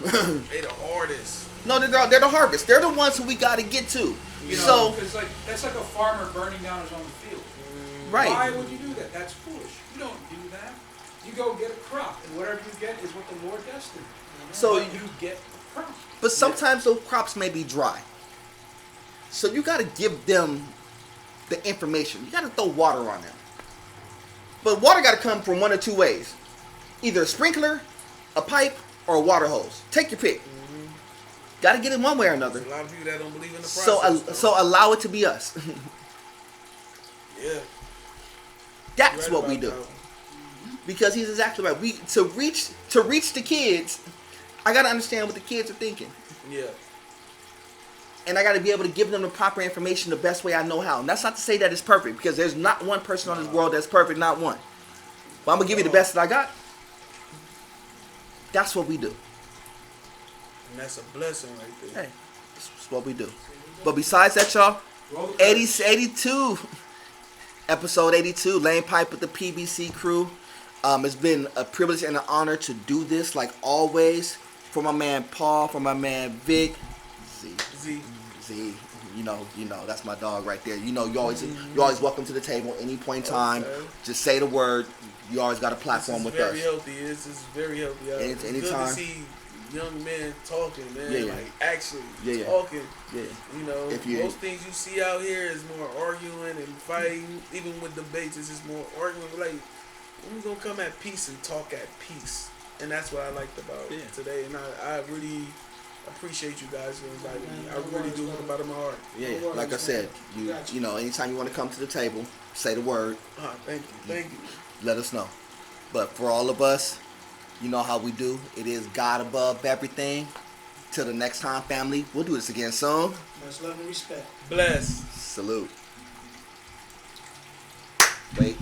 They the hardest. No, they're the harvest. They're the ones who we got to get to. You know, So, because that's like a farmer burning down his own field. right. Why would you do that? That's foolish. You don't do that. You go get a crop, and whatever you get is what the Lord destined. So But you get a crop. But sometimes those crops may be dry. So you got to give them the information. You got to throw water on them. But water got to come from one of two ways. Either a sprinkler, a pipe, or a water hose. Take your pick. Got to get it one way or another. There's a lot of people that don't believe in the process. So allow it to be us. Yeah. That's Right what we about do. that. Because he's exactly right. We to reach the kids, I got to understand what the kids are thinking. Yeah. And I got to be able to give them the proper information the best way I know how. And that's not to say that it's perfect, because there's not one person on this world that's perfect, not one. But I'm going to give you the best that I got. That's what we do. And that's a blessing right there. Hey, that's what we do. But besides that, y'all, 82, episode 82, Lane Pipe with the PVC crew. It's been a privilege and an honor to do this, like always. For my man Paul, for my man Vic, Z. You know, that's my dog right there. You always welcome to the table any point in time. Okay. Just say the word. You always got a platform with us. This is very healthy. It's good Anytime. to see young men talking, man. Yeah. Like actually Yeah. talking. Yeah. Most things you see out here is more arguing and fighting. Even with debates, it's just more arguing. Like, we're gonna come at peace and talk at peace, and that's what I liked about today. And I really appreciate you guys for inviting me. I really do from the bottom of my heart. Yeah. Like I said, you know, anytime you want to come to the table, say the word. Thank you. Let us know. But for all of us, you know how we do. It is God above everything. Till the next time, family. We'll do this again soon. Much love and respect. Bless. Salute. Wait.